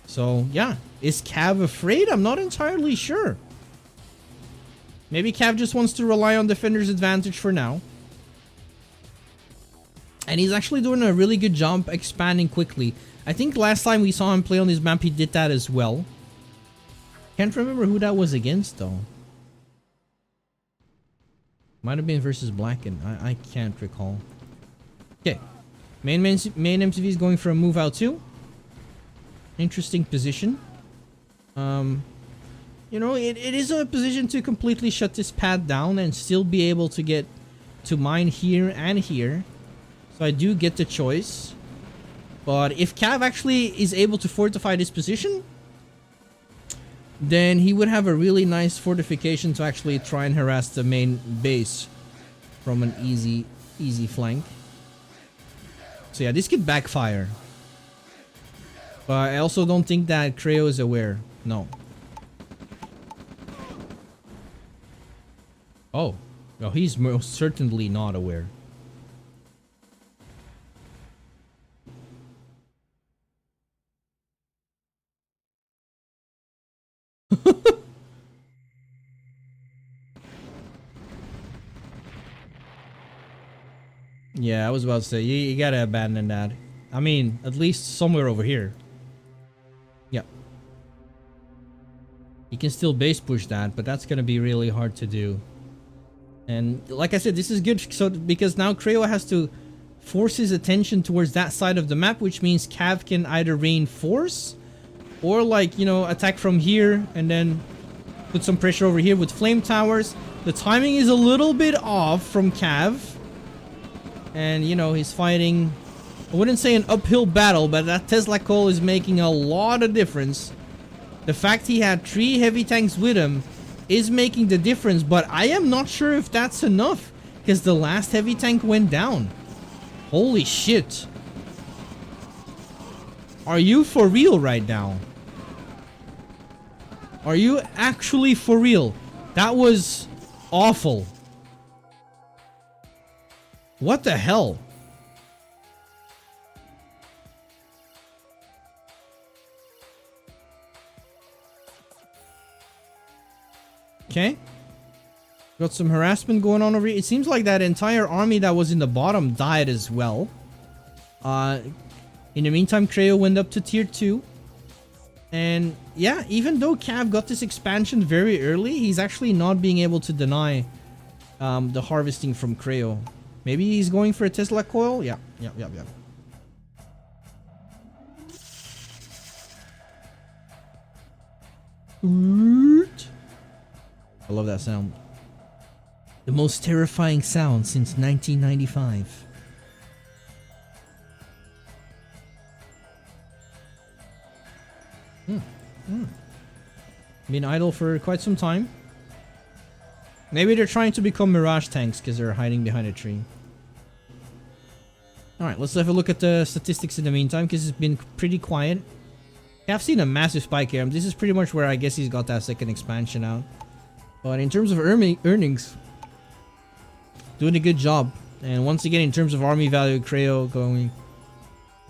So, yeah. Is Cav afraid? I'm not entirely sure. Maybe Cav just wants to rely on Defender's advantage for now. And he's actually doing a really good job expanding quickly. I think last time we saw him play on this map, he did that as well. Can't remember who that was against, though. Might have been versus Blacken. I can't recall. Okay. Main MCV is going for a move out too. Interesting position. You know, it is a position to completely shut this pad down and still be able to get to mine here and here. So I do get the choice. But if Cav actually is able to fortify this position, then he would have a really nice fortification to actually try and harass the main base from an easy flank. So yeah, this could backfire. But I also don't think that Crayo is aware. No. Oh. No, he's most certainly not aware. Yeah, I was about to say, you gotta abandon that. I mean, at least somewhere over here. Yep. You can still base push that, but that's gonna be really hard to do. And like I said, this is good so because now Crayo has to force his attention towards that side of the map, which means Cav can either reinforce or, like, you know, attack from here and then put some pressure over here with flame towers. The timing is a little bit off from Cav. And, you know, he's fighting, I wouldn't say an uphill battle, but that Tesla coil is making a lot of difference. The fact he had 3 heavy tanks with him is making the difference, but I am not sure if that's enough, because the last heavy tank went down. Holy shit. Are you for real right now? Are you actually for real? That was awful. What the hell? Okay. Got some harassment going on over here. It seems like that entire army that was in the bottom died as well. In the meantime, Crayo went up to tier 2. And yeah, even though Cav got this expansion very early, he's actually not being able to deny the harvesting from Crayo. Maybe he's going for a Tesla coil? Yeah. I love that sound. The most terrifying sound since 1995. Been idle for quite some time. Maybe they're trying to become Mirage tanks because they're hiding behind a tree. Alright, let's have a look at the statistics in the meantime, because it's been pretty quiet. I've seen a massive spike here. This is pretty much where I guess he's got that second expansion out. But in terms of earnings, doing a good job. And once again, in terms of army value, Crayo going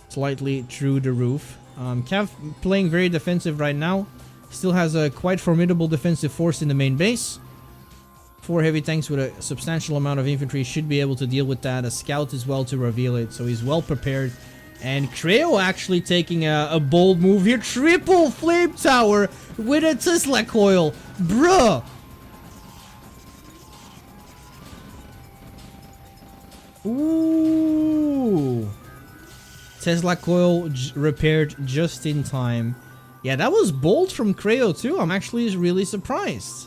slightly through the roof. Cav playing very defensive right now. Still has a quite formidable defensive force in the main base. 4 heavy tanks with a substantial amount of infantry should be able to deal with that. A scout as well to reveal it, so he's well prepared. And Crayo actually taking a bold move here. Triple flame tower with a Tesla coil. Bruh. Ooh. Tesla coil repaired just in time. Yeah, that was bold from Crayo too. I'm actually really surprised.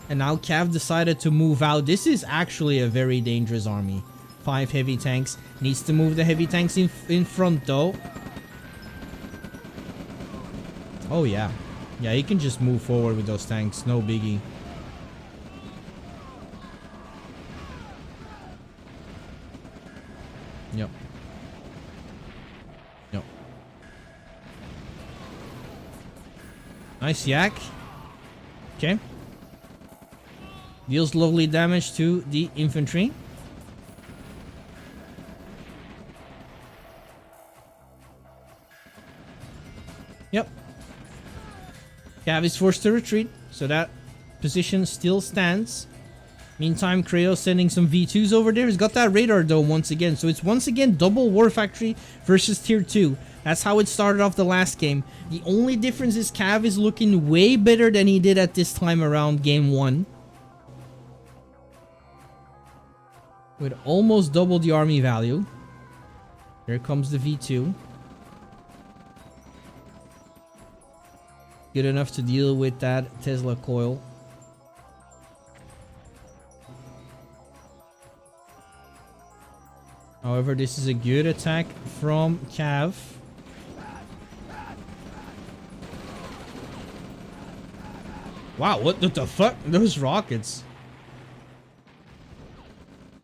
And now Cav decided to move out. This is actually a very dangerous army. 5 heavy tanks. Needs to move the heavy tanks in front though. Oh yeah. Yeah, he can just move forward with those tanks. No biggie. Yep. Yep. Nice yak. Okay. Deals lovely damage to the infantry. Yep. Cav is forced to retreat, so that position still stands. Meantime, Crayo sending some V2s over there. He's got that radar dome once again, so it's once again double War Factory versus tier 2. That's how it started off the last game. The only difference is Cav is looking way better than he did at this time around game 1. With almost double the army value. Here comes the V2. good enough to deal with that Tesla coil. However, this is a good attack from Cav. Wow, what the fuck? Those rockets.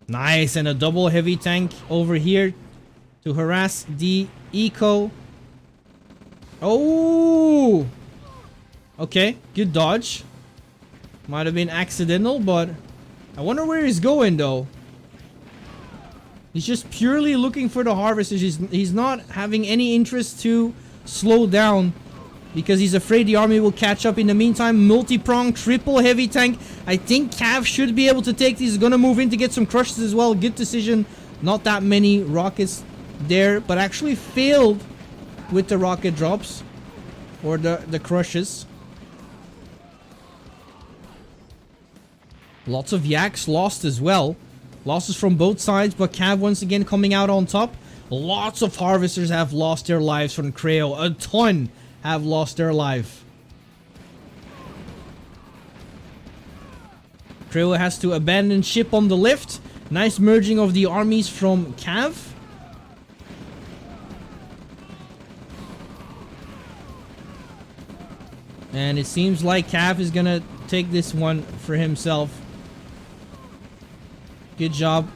Nice, and a double heavy tank over here to harass the eco. Oh! Okay, good dodge. Might have been accidental, but I wonder where he's going though. He's just purely looking for the harvesters. He's not having any interest to slow down because he's afraid the army will catch up. In the meantime, multi-prong, triple heavy tank. I think Cav should be able to take these. He's gonna move in to get some crushes as well. Good decision. Not that many rockets there, but actually failed with the rocket drops or the crushes. Lots of yaks lost as well. Losses from both sides, but Cav once again coming out on top. Lots of harvesters have lost their lives from Crayo. A ton have lost their life. Crayo has to abandon ship on the lift. Nice merging of the armies from Cav. And it seems like Cav is gonna take this one for himself. Good job.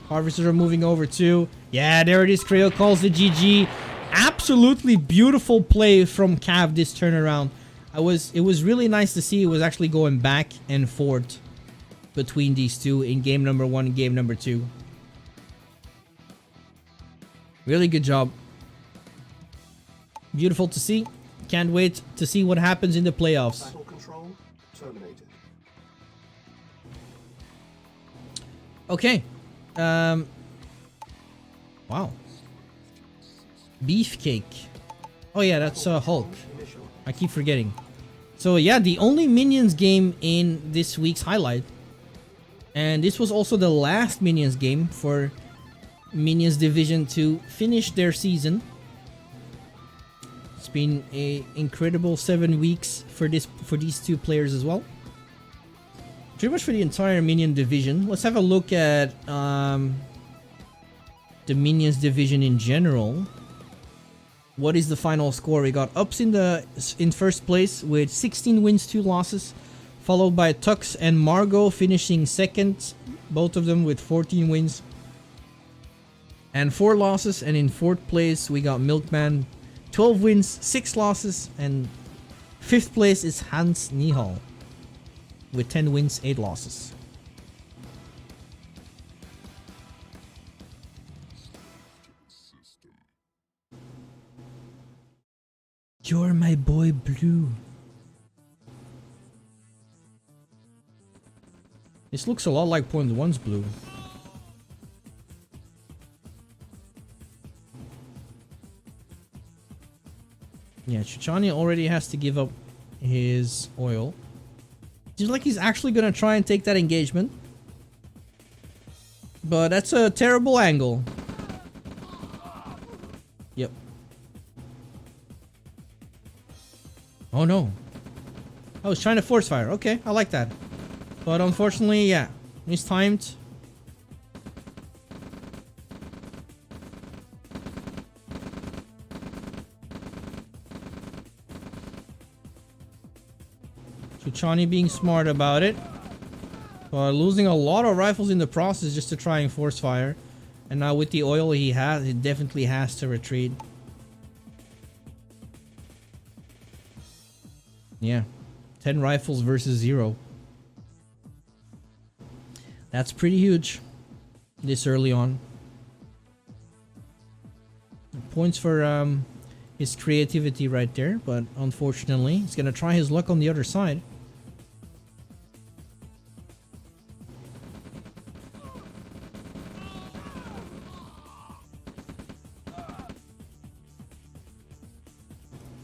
Harvesters are moving over too. Yeah, there it is. Crayo calls the GG. Absolutely beautiful play from Cav this turnaround. It was really nice to see it was actually going back and forth between these two in game number 1 and game number 2. Really good job. Beautiful to see. Can't wait to see what happens in the playoffs. Battle control terminated. Okay. Wow. Beefcake. Oh yeah, that's Hulk. I keep forgetting. So yeah, the only Minions game in this week's highlight. And this was also the last Minions game for Minions Division to finish their season. It's been an incredible 7 weeks for these two players as well. Pretty much for the entire Minion Division. Let's have a look at the Minions Division in general. What is the final score? We got Ups in first place with 16 wins, 2 losses, followed by Tux and Margot finishing second, both of them with 14 wins and 4 losses. And in fourth place we got Milkman, 12 wins, 6 losses, and fifth place is Hans Nihal with 10 wins, 8 losses. You're my boy Blue. This looks a lot like Point One's Blue. Yeah, Chuchani already has to give up his oil. Seems like he's actually gonna try and take that engagement. But that's a terrible angle. Yep. Oh no. I was trying to force fire. Okay, I like that. But unfortunately, yeah, mistimed. Chuchani being smart about it. But losing a lot of rifles in the process just to try and force fire. And now with the oil he definitely has to retreat. Yeah. 10 rifles versus 0. That's pretty huge this early on. Points for his creativity right there, but unfortunately he's gonna try his luck on the other side.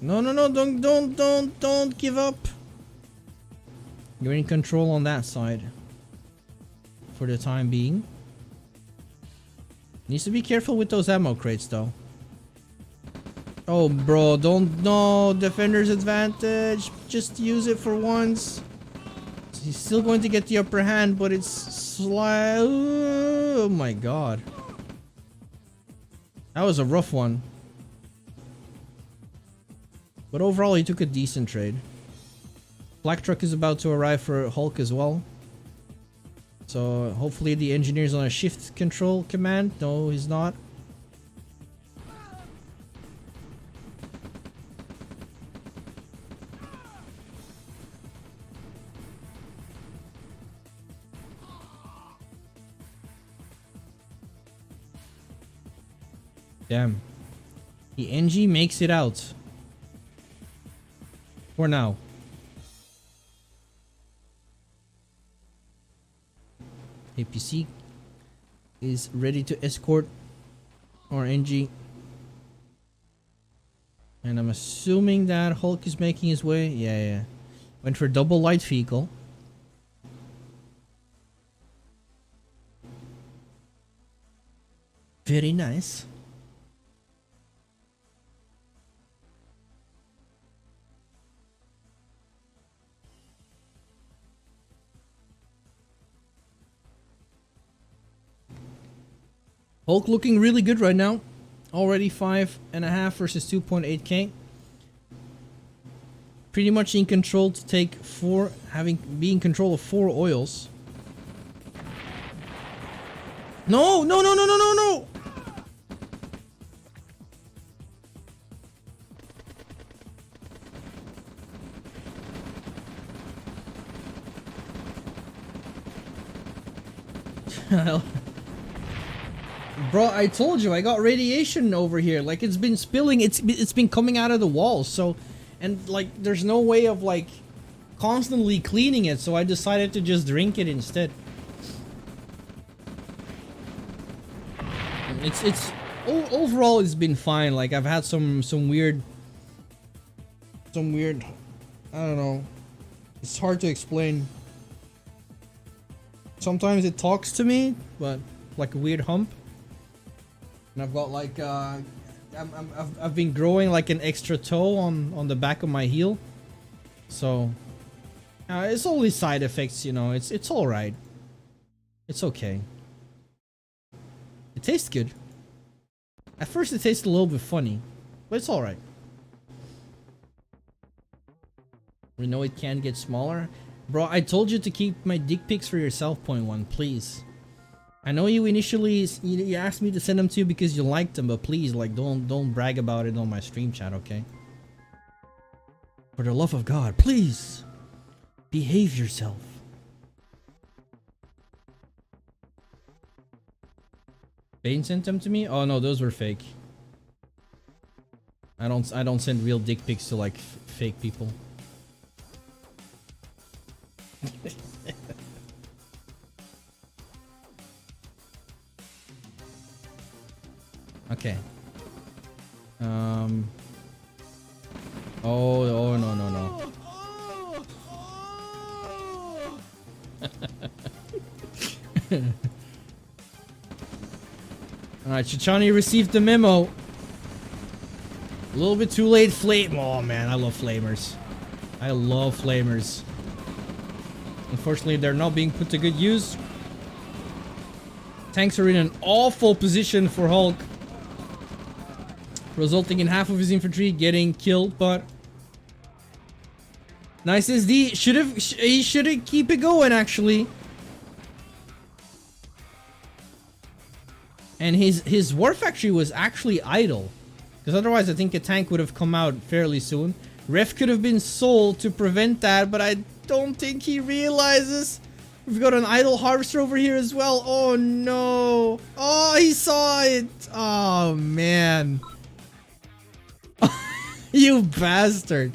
No, don't give up. You're in control on that side for the time being. Needs to be careful with those ammo crates though. Oh, bro, don't. No, defender's advantage. Just use it for once. He's still going to get the upper hand, but it's oh my god. That was a rough one. But overall, he took a decent trade. Black truck is about to arrive for Hulk as well. So hopefully the engineer's on a shift control command. No, he's not. Damn. The NG makes it out. For now. APC is ready to escort our NG. And I'm assuming that Hulk is making his way. Yeah. Went for double light vehicle. Very nice. Hulk looking really good right now. Already 5.5 versus 2.8k. Pretty much in control to take 4, be in control of 4 oils. No! Bro, I told you I got radiation over here. Like, it's been spilling. It's been coming out of the walls. So, and like, there's no way of like constantly cleaning it. So I decided to just drink it instead. Overall it's been fine. Like, I've had some weird, I don't know. It's hard to explain. Sometimes it talks to me, but like a weird hump. And I've got like I've been growing like an extra toe on the back of my heel, so it's only side effects, you know. It's all right. It's okay. It tastes good. At first, it tastes a little bit funny, but it's all right. We know it can get smaller, bro. I told you to keep my dick pics for yourself. Point one, please. I know you initially you asked me to send them to you because you liked them, but please, like, don't brag about it on my stream chat, okay? For the love of God, please behave yourself. Bane sent them to me? Oh no, those were fake. I don't send real dick pics to like fake people. Okay. Oh no. Alright, Chuchani received the memo. A little bit too late, flame. Oh man, I love flamers. I love flamers. Unfortunately, they're not being put to good use. Tanks are in an awful position for Hulk, resulting in half of his infantry getting killed, but nice SD. He should have keep it going actually. And his war factory was actually idle, because otherwise I think a tank would have come out fairly soon. Ref could have been sold to prevent that, but I don't think he realizes. We've got an idle harvester over here as well. Oh no. Oh, he saw it. Oh man. You bastard.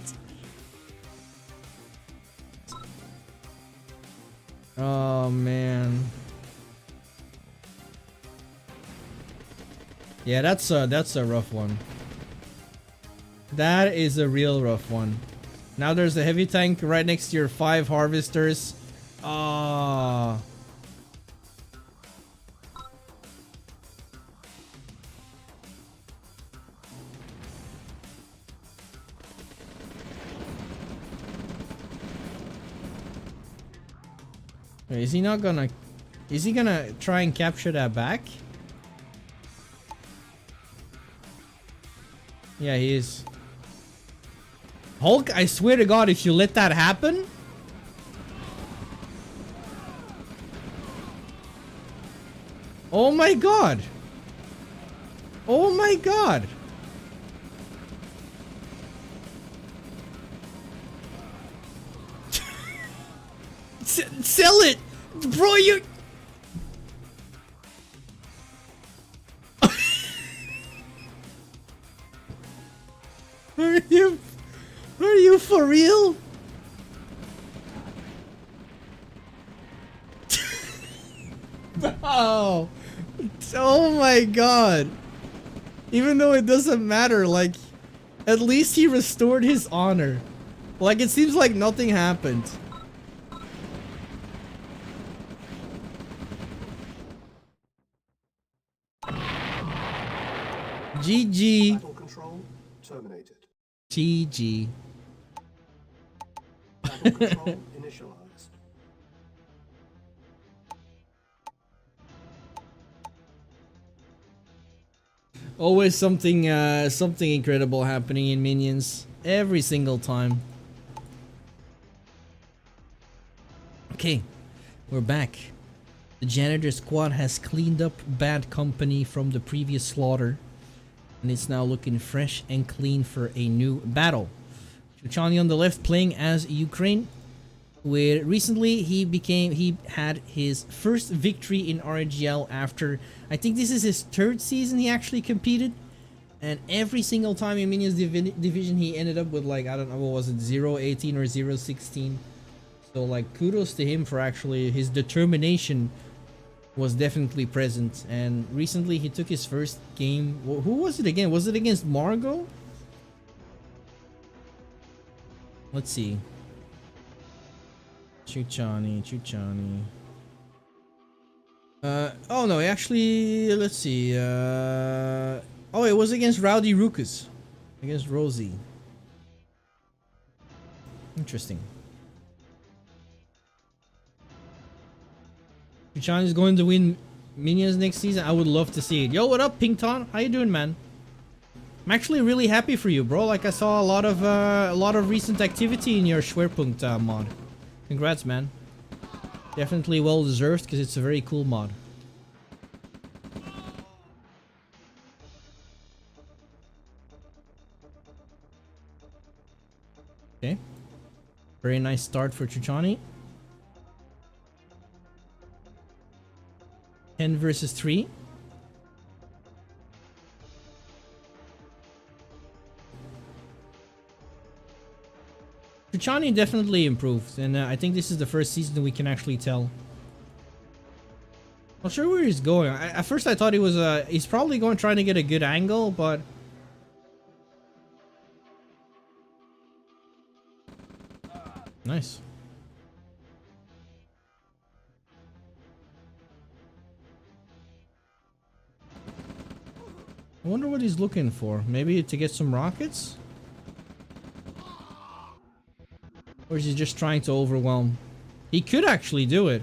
Oh man. Yeah, that's a rough one. That is a real rough one. Now there's a heavy tank right next to your 5 harvesters. Ah. Wait, is he not gonna... Is he gonna try and capture that back? Yeah, he is. Hulk, I swear to God, if you let that happen... Oh my God! Oh my God! Sell it! Bro, you... Are you for real? Oh, oh my God. Even though it doesn't matter, like, at least he restored his honor. Like, it seems like nothing happened. GG. Battle control terminated. GG. Battle control initialized. Always something something incredible happening in Minions every single time. Okay, we're back. The janitor squad has cleaned up bad company from the previous slaughter, and it's now looking fresh and clean for a new battle. Chuchani on the left playing as Ukraine, where recently he had his first victory in RGL after, I think this is his third season he actually competed, and every single time in Minions division he ended up with, like, I don't know, what was it, 0-18 or 0-16. So, like, kudos to him for actually, his determination was definitely present. And recently he took his first game. Who was it again? Was it against Margot? Let's see. Chuchani. Oh no, actually, let's see. Oh, it was against Rowdy Rukus. Against Rosie. Interesting. Chuchani is going to win Minions next season. I would love to see it. Yo, what up, Pinkton? How you doing, man? I'm actually really happy for you, bro. Like, I saw a lot of recent activity in your Schwerpunkt mod. Congrats, man. Definitely well deserved because it's a very cool mod. Okay. Very nice start for Chuchani. 10 versus 3. Chuchani definitely improved, and I think this is the first season we can actually tell. Not sure where he's going. At first I thought he was he's probably going trying to get a good angle, but nice. I wonder what he's looking for. Maybe to get some rockets? Or is he just trying to overwhelm? He could actually do it.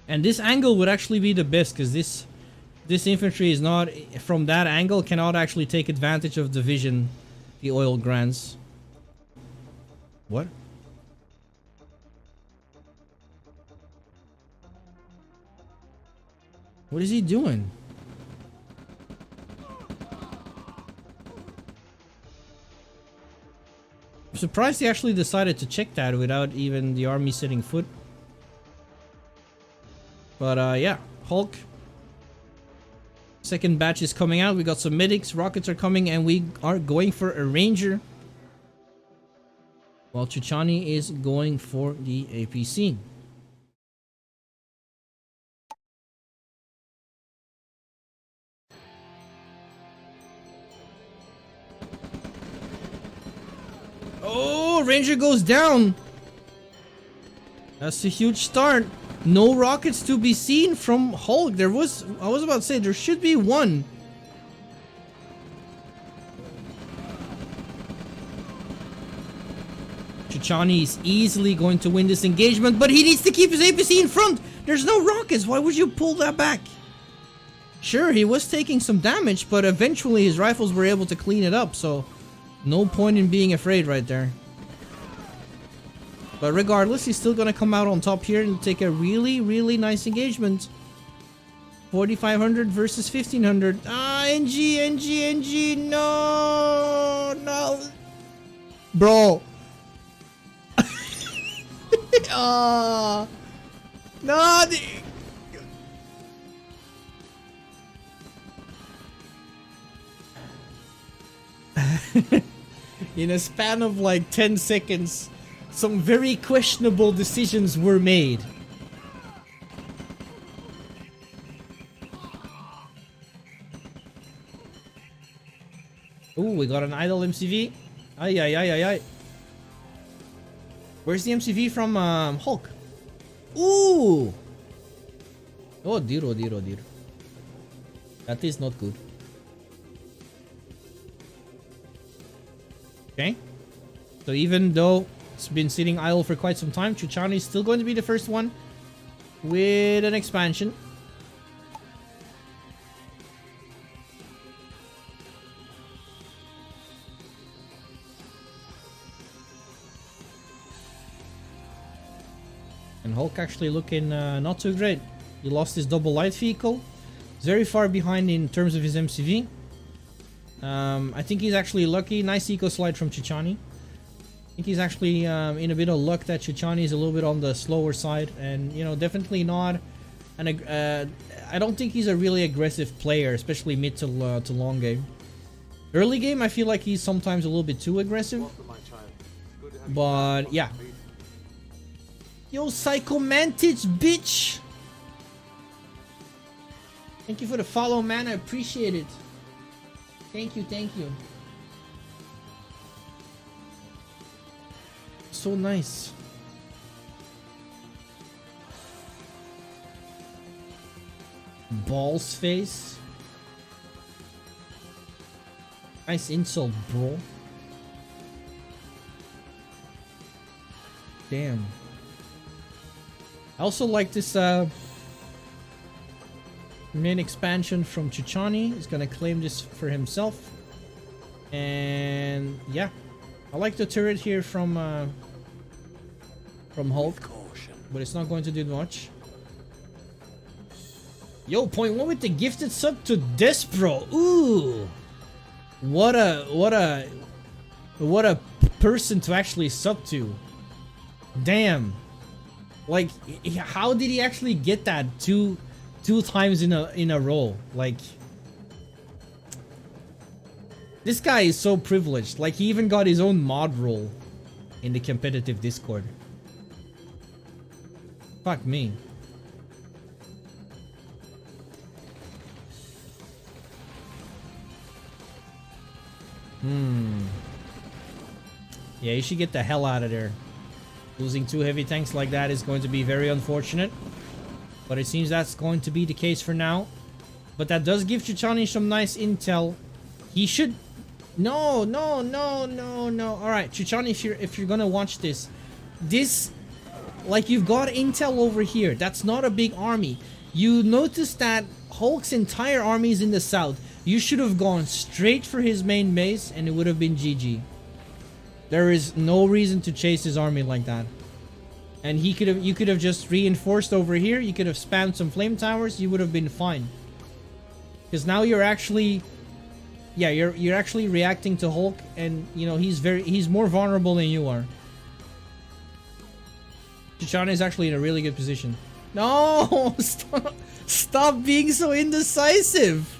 And this angle would actually be the best, because this infantry is not, from that angle, cannot actually take advantage of the vision the oil grants. What? What is he doing? I'm surprised he actually decided to check that without even the army setting foot. But yeah, Hulk. Second batch is coming out. We got some medics, rockets are coming, and we are going for a ranger. While Chuchani is going for the APC. Oh, Ranger goes down. That's a huge start. No rockets to be seen from Hulk. I was about to say, there should be one. Chuchani is easily going to win this engagement, but he needs to keep his APC in front. There's no rockets. Why would you pull that back? Sure, he was taking some damage, but eventually his rifles were able to clean it up, so no point in being afraid right there. But regardless, he's still gonna come out on top here and take a really, really nice engagement. 4,500 versus 1,500. Ah, NG, no. Bro. Ah, no. In a span of like 10 seconds, some very questionable decisions were made. Ooh, we got an idle MCV. Ay. Where's the MCV from Hulk? Ooh! Oh dear. That is not good. Okay. So even though it's been sitting idle for quite some time, Chuchani is still going to be the first one with an expansion. And Hulk actually looking not too great. He lost his double light vehicle. He's very far behind in terms of his MCV. I think he's actually lucky. Nice eco slide from Chuchani. I think he's actually in a bit of luck that Chuchani is a little bit on the slower side. And, you know, definitely not... I don't think he's a really aggressive player, especially mid to long game. Early game, I feel like he's sometimes a little bit too aggressive. But, yeah. Yo, Psychomantic, bitch! Thank you for the follow, man. I appreciate it. Thank you. So nice. Balls face. Nice insult, bro. Damn. I also like this main expansion from Chuchani. He's gonna claim this for himself. And yeah, I like the turret here from Hulk, but it's not going to do much. Yo, point one with the gifted sub to Despro. Ooh, what a person to actually sub to. Damn. Like, how did he actually get that two times in a row? Like, this guy is so privileged. Like, he even got his own mod role in the competitive Discord. Fuck me. Yeah, you should get the hell out of there. Losing two heavy tanks like that is going to be very unfortunate. But it seems that's going to be the case for now. But that does give Chuchani some nice intel. He should... No. Alright, Chuchani, if you're gonna watch this... Like, you've got intel over here. That's not a big army. You notice that Hulk's entire army is in the south. You should have gone straight for his main base and it would have been GG. There is no reason to chase his army like that. And you could have just reinforced over here. You could have spammed some flame towers. You would have been fine. Because now you're actually... Yeah, you're actually reacting to Hulk, and you know he's more vulnerable than you are. Chuchani is actually in a really good position. No! Stop being so indecisive!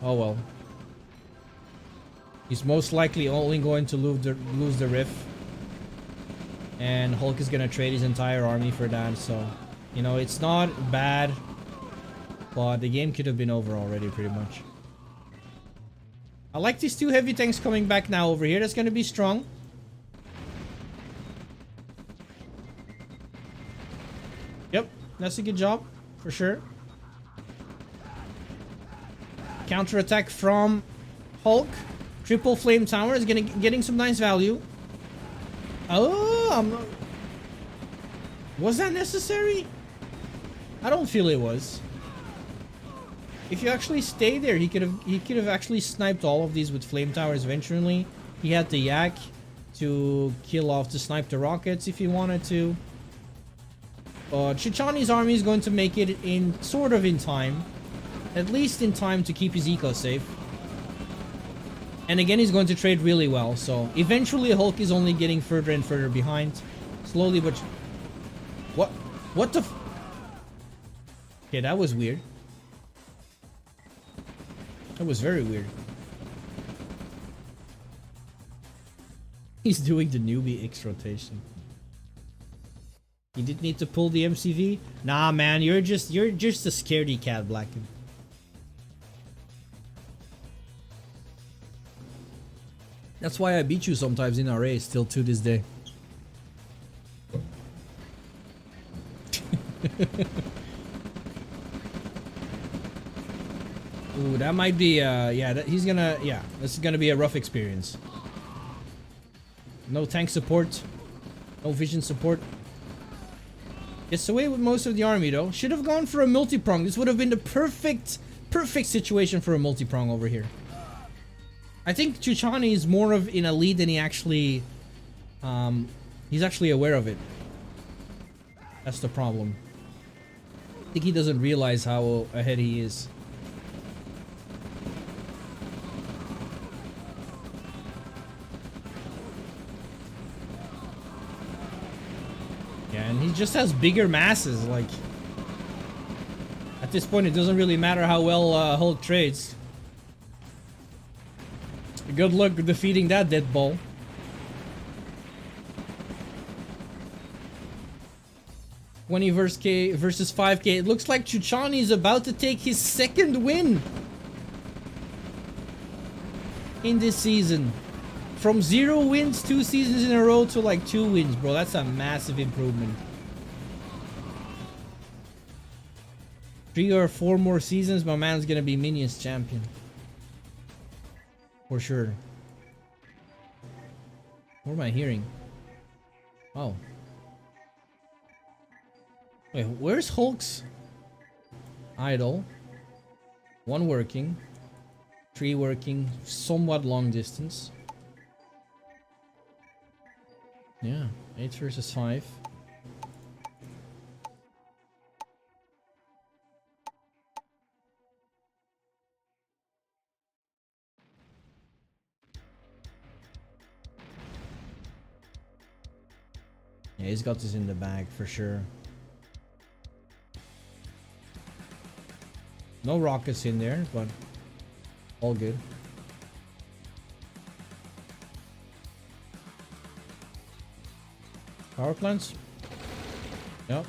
Oh well. He's most likely only going to lose the riff. And Hulk is going to trade his entire army for that, so... You know, it's not bad. But the game could have been over already, pretty much. I like these two heavy tanks coming back now over here. That's going to be strong. That's a good job, for sure. Counter-attack from Hulk. Triple Flame Tower is getting some nice value. Oh, I'm not... Was that necessary? I don't feel it was. If you actually stay there, he could have actually sniped all of these with Flame Towers eventually. He had the Yak to kill off to snipe the rockets if he wanted to. But Chuchani's army is going to make it in sort of in time. At least in time to keep his eco safe. And again, he's going to trade really well. So eventually Hulk is only getting further and further behind. Slowly but... What the f... Okay, that was weird. That was very weird. He's doing the newbie X rotation. You didn't need to pull the MCV? Nah, man, you're just a scaredy cat, Blacken. That's why I beat you sometimes in RA, still to this day. Ooh, that might be, yeah, this is gonna be a rough experience. No tank support. No vision support. Gets away with most of the army, though. Should have gone for a multi-prong. This would have been the perfect situation for a multi-prong over here. I think Chuchani is more of in a lead than he actually... he's actually aware of it. That's the problem. I think he doesn't realize how ahead he is. Yeah, and he just has bigger masses, like... At this point, it doesn't really matter how well Hulk trades. Good luck defeating that dead ball. versus 5k. It looks like Chuchani is about to take his second win in this season. From 0 wins 2 seasons in a row to like 2 wins, bro. That's a massive improvement. 3 or 4 more seasons, my man's gonna be Minions champion. For sure. What am I hearing? Oh. Wait, where's Hulk's idle? 1 working. 3 working. Somewhat long distance. Yeah, 8 versus 5. Yeah, he's got this in the bag for sure. No rockets in there, but all good. Power plants? Yep.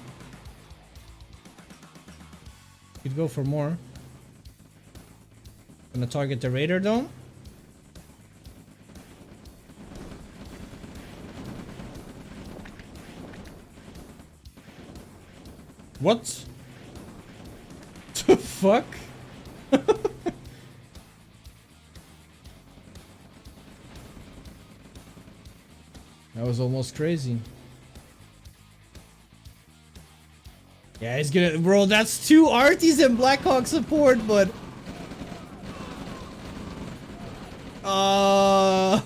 Could go for more. Gonna target the radar dome. What? The fuck? That was almost crazy. Yeah, he's gonna... Bro, that's 2 Arties and Blackhawk support, but... Oh,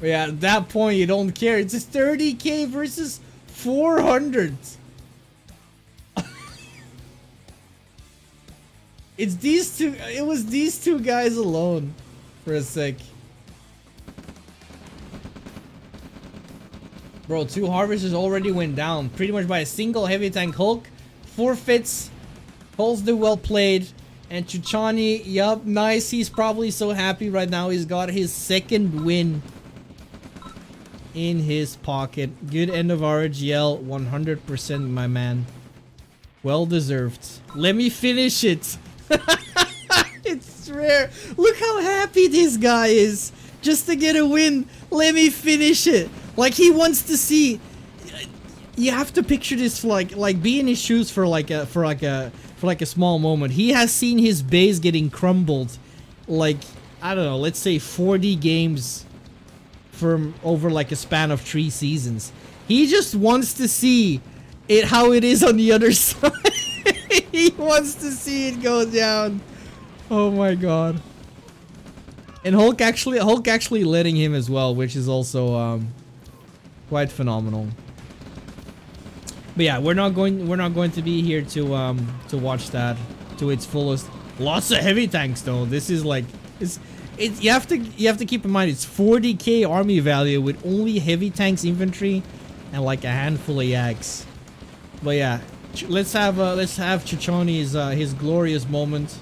yeah, at that point you don't care. It's just 30k versus 400. It's these two. It was these 2 guys alone for a sec. Bro, 2 harvesters already went down pretty much by a single heavy tank Hulk. Forfeits. Holds the well played. And Chuchani, yup, nice. He's probably so happy right now. He's got his 2nd win in his pocket. Good end of RGL. 100%, my man. Well deserved. Let me finish it. It's rare. Look how happy this guy is. Just to get a win. Let me finish it. Like he wants to see you have to picture this like be in his shoes for like a small moment. He has seen his base getting crumbled, like I don't know, let's say 40 games from over like a span of 3 seasons. He just wants to see it how it is on the other side. He wants to see it go down. Oh my god. And Hulk actually letting him as well, which is also quite phenomenal. But yeah, we're not going to be here to watch that to its fullest. Lots of heavy tanks though. This is like you have to keep in mind it's 40k army value with only heavy tanks infantry and like a handful of yaks. But yeah, let's have Chuchani's his glorious moment,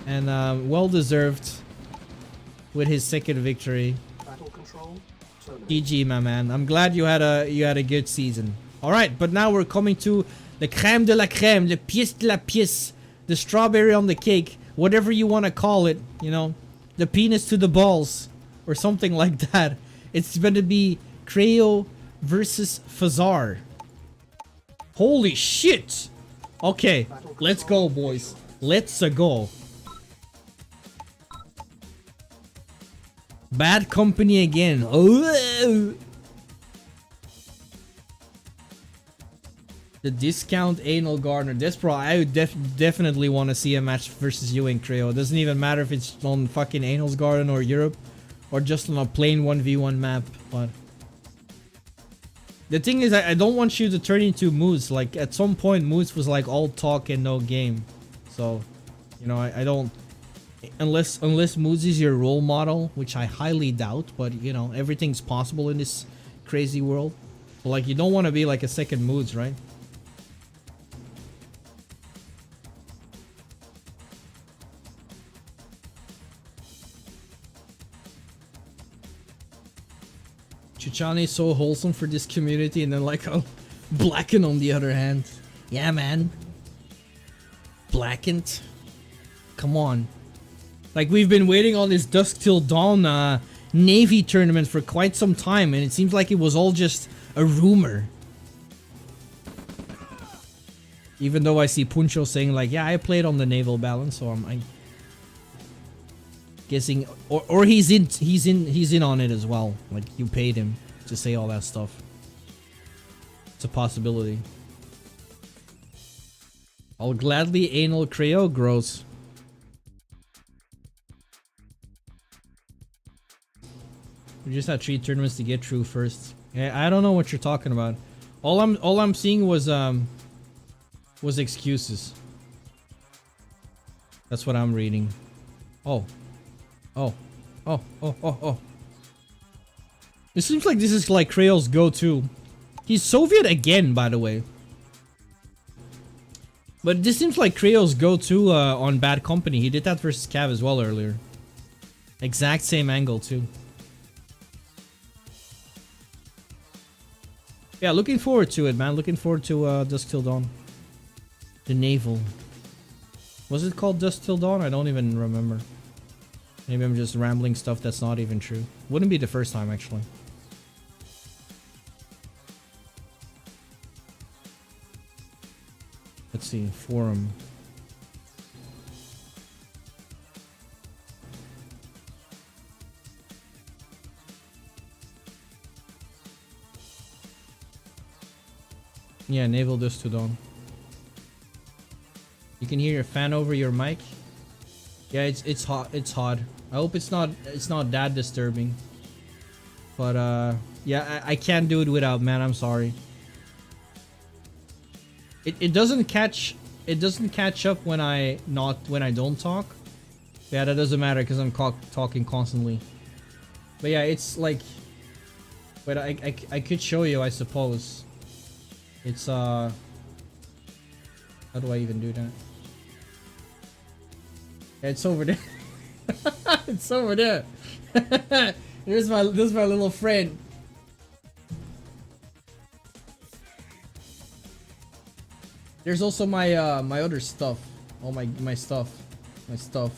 and well deserved with his second victory. Battle control terminated. GG, my man. I'm glad you had a good season. All right, but now we're coming to the crème de la crème, le pièce de la pièce, the strawberry on the cake, whatever you want to call it. You know, the penis to the balls, or something like that. It's going to be Crayo versus Fazar. Holy shit! Okay, let's go, boys. Let's go. Bad company again. Oh. The discount anal gardener. That's probably I would definitely want to see a match versus you and Crayo. It doesn't even matter if it's on fucking Anal's Garden or Europe, or just on a plain 1v1 map. But the thing is, I don't want you to turn into Moose. Like at some point, Moose was like all talk and no game. So, you know, I don't. Unless Moose is your role model, which I highly doubt. But you know, everything's possible in this crazy world. But like, you don't want to be like a second Moose, right? Chuchani is so wholesome for this community, and then like Blacken on the other hand. Yeah, man. Blackened. Come on. Like, we've been waiting on this Dusk Till Dawn Navy tournament for quite some time, and it seems like it was all just a rumor. Even though I see Puncho saying like, yeah, I played on the naval balance, so I'm guessing, or he's in on it as well. Like, you paid him to say all that stuff. It's a possibility. I'll gladly anal Crayo. Gross. We just had 3 tournaments to get through first. Yeah, I don't know what you're talking about. All I'm seeing was excuses. That's what I'm reading. Oh. It seems like this is like Crayo's go-to. He's Soviet again, by the way. But this seems like Crayo's go-to on Bad Company. He did that versus Cav as well earlier. Exact same angle too. Yeah, looking forward to it, man. Looking forward to Dusk Till Dawn. The Naval. Was it called Dusk Till Dawn? I don't even remember. Maybe I'm just rambling stuff that's not even true. Wouldn't be the first time, actually. Let's see. Forum. Yeah, Naval Dusk Till Dawn. You can hear your fan over your mic. Yeah, it's hot. It's hot. I hope it's not that disturbing. But yeah, I can't do it without, man. I'm sorry. It doesn't catch up when I don't talk. Yeah, that doesn't matter because I'm talking constantly. But yeah, it's like, but I could show you, I suppose. It's how do I even do that? Yeah, it's over there. It's over there. This is my little friend. There's also my my other stuff. All my stuff. My stuff.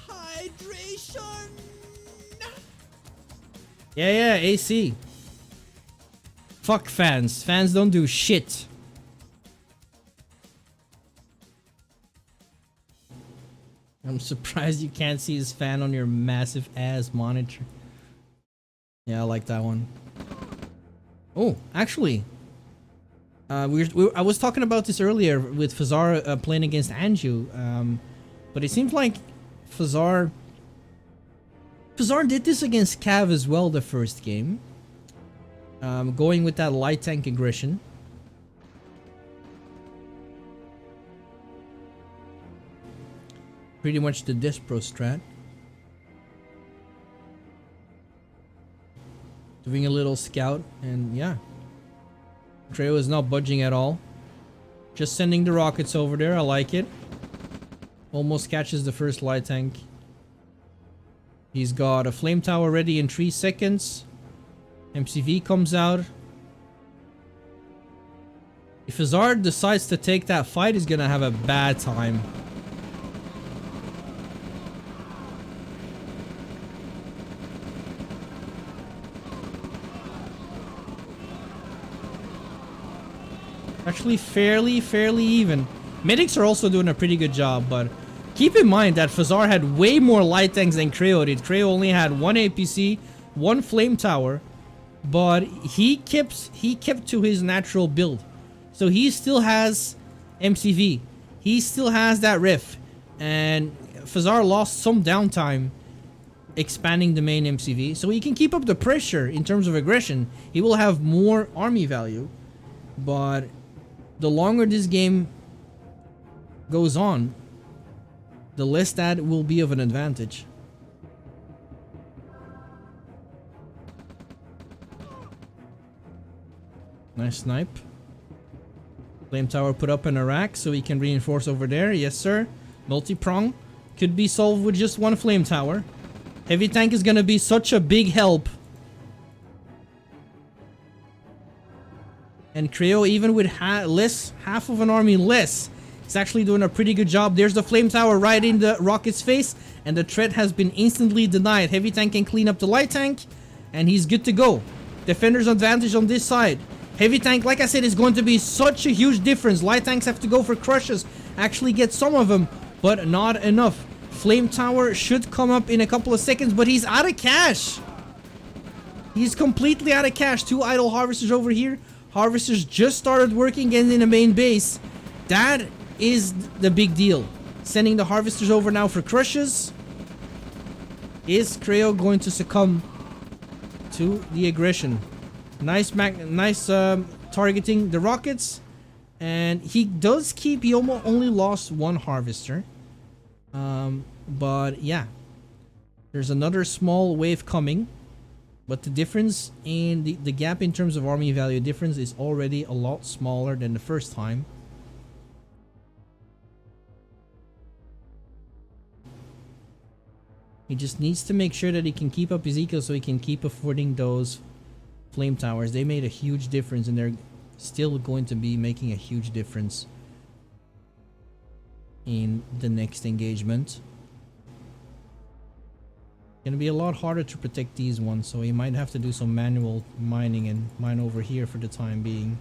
Hydration. Yeah, AC. Fuck fans. Fans don't do shit. I'm surprised you can't see his fan on your massive ass monitor. Yeah, I like that one. Oh, actually, I was talking about this earlier with Fazar playing against Anju, but it seems like Fazar did this against Cav as well the first game, going with that light tank aggression. Pretty much the Despro strat. Doing a little scout, and yeah. Crayo is not budging at all. Just sending the rockets over there, I like it. Almost catches the first light tank. He's got a flame tower ready in 3 seconds. MCV comes out. If Fazar decides to take that fight, he's gonna have a bad time. Actually fairly even. Medics are also doing a pretty good job, but keep in mind that Fazar had way more light tanks than Crayo did. Crayo only had 1 APC, 1 flame tower, but he kept to his natural build. So he still has MCV. He still has that riff, and Fazar lost some downtime expanding the main MCV, so he can keep up the pressure in terms of aggression. He will have more army value, but the longer this game goes on, the less that will be of an advantage. Nice snipe. Flame tower put up in a rack so he can reinforce over there. Yes, sir. Multi-prong. Could be solved with just 1 flame tower. Heavy tank is gonna be such a big help. And Crayo, even with half of an army less, is actually doing a pretty good job. There's the flame tower right in the rocket's face, and the threat has been instantly denied. Heavy tank can clean up the light tank, and he's good to go. Defender's advantage on this side. Heavy tank, like I said, is going to be such a huge difference. Light tanks have to go for crushes, actually get some of them, but not enough. Flame tower should come up in a couple of seconds, but he's out of cash. He's completely out of cash. 2 idle harvesters over here. Harvesters just started working again in the main base. That is the big deal. Sending the harvesters over now for crushes. Is Crayo going to succumb to the aggression? Nice targeting the rockets. And he does keep, he almost only lost 1 harvester. But yeah. There's another small wave coming. But the difference in the gap in terms of army value difference is already a lot smaller than the first time. He just needs to make sure that he can keep up his eco so he can keep affording those flame towers. They made a huge difference, and they're still going to be making a huge difference in the next engagement. Gonna be a lot harder to protect these ones, so he might have to do some manual mining and mine over here for the time being.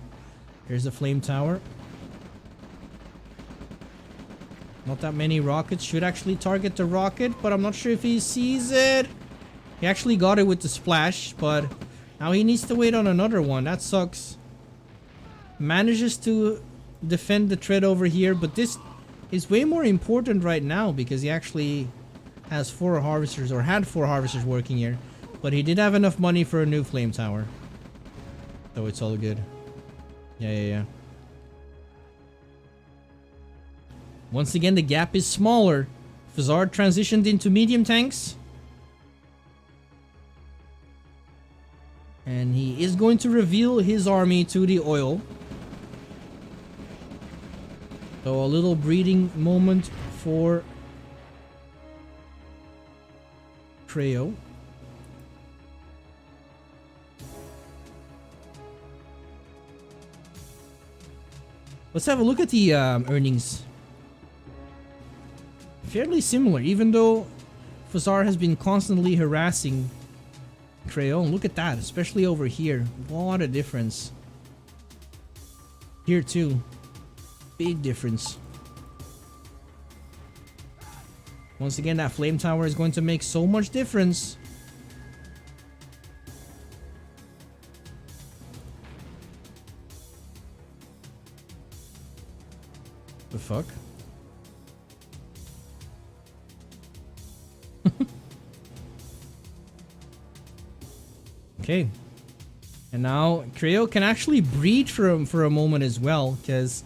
Here's the flame tower. Not that many rockets. Should actually target the rocket, but I'm not sure if he sees it. He actually got it with the splash, but now he needs to wait on another one. That sucks. Manages to defend the thread over here, but this is way more important right now because he actually has 4 harvesters, or had 4 harvesters working here, but he did have enough money for a new flame tower, so it's all good. Yeah. Once again, the gap is smaller. Fazar transitioned into medium tanks, and he is going to reveal his army to the oil, so a little breathing moment for Crayo. Let's have a look at the earnings. Fairly similar, even though Fazar has been constantly harassing Crayo. Look at that, especially over here. What a difference. Here too. Big difference. Once again, that flame tower is going to make so much difference. The fuck? Okay. And now Crayo can actually breathe for a moment as well, because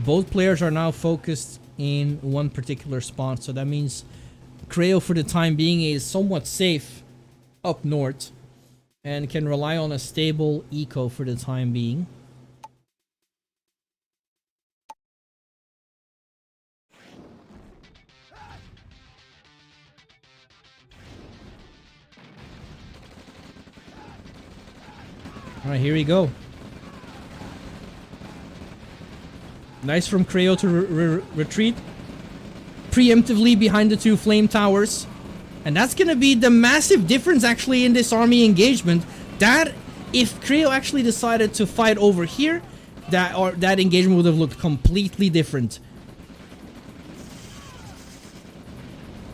both players are now focused in one particular spot. So that means Crayo for the time being is somewhat safe up north and can rely on a stable eco for the time being. Alright, here we go. Nice from Crayo to retreat preemptively behind the two flame towers. And that's gonna be the massive difference actually in this army engagement. That, if Crayo actually decided to fight over here, that engagement would have looked completely different.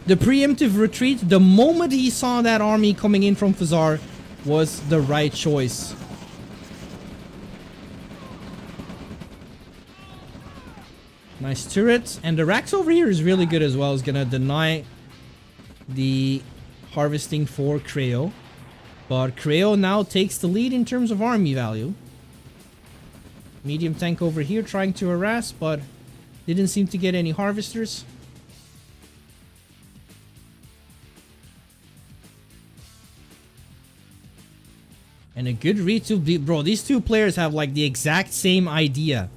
The preemptive retreat, the moment he saw that army coming in from Fazar, was the right choice. Nice turret. And the Rax over here is really good as well. It's gonna deny the harvesting for Crayo. But Crayo now takes the lead in terms of army value. Medium tank over here trying to harass, but didn't seem to get any harvesters. And a good read to be, bro, these two players have like the exact same idea.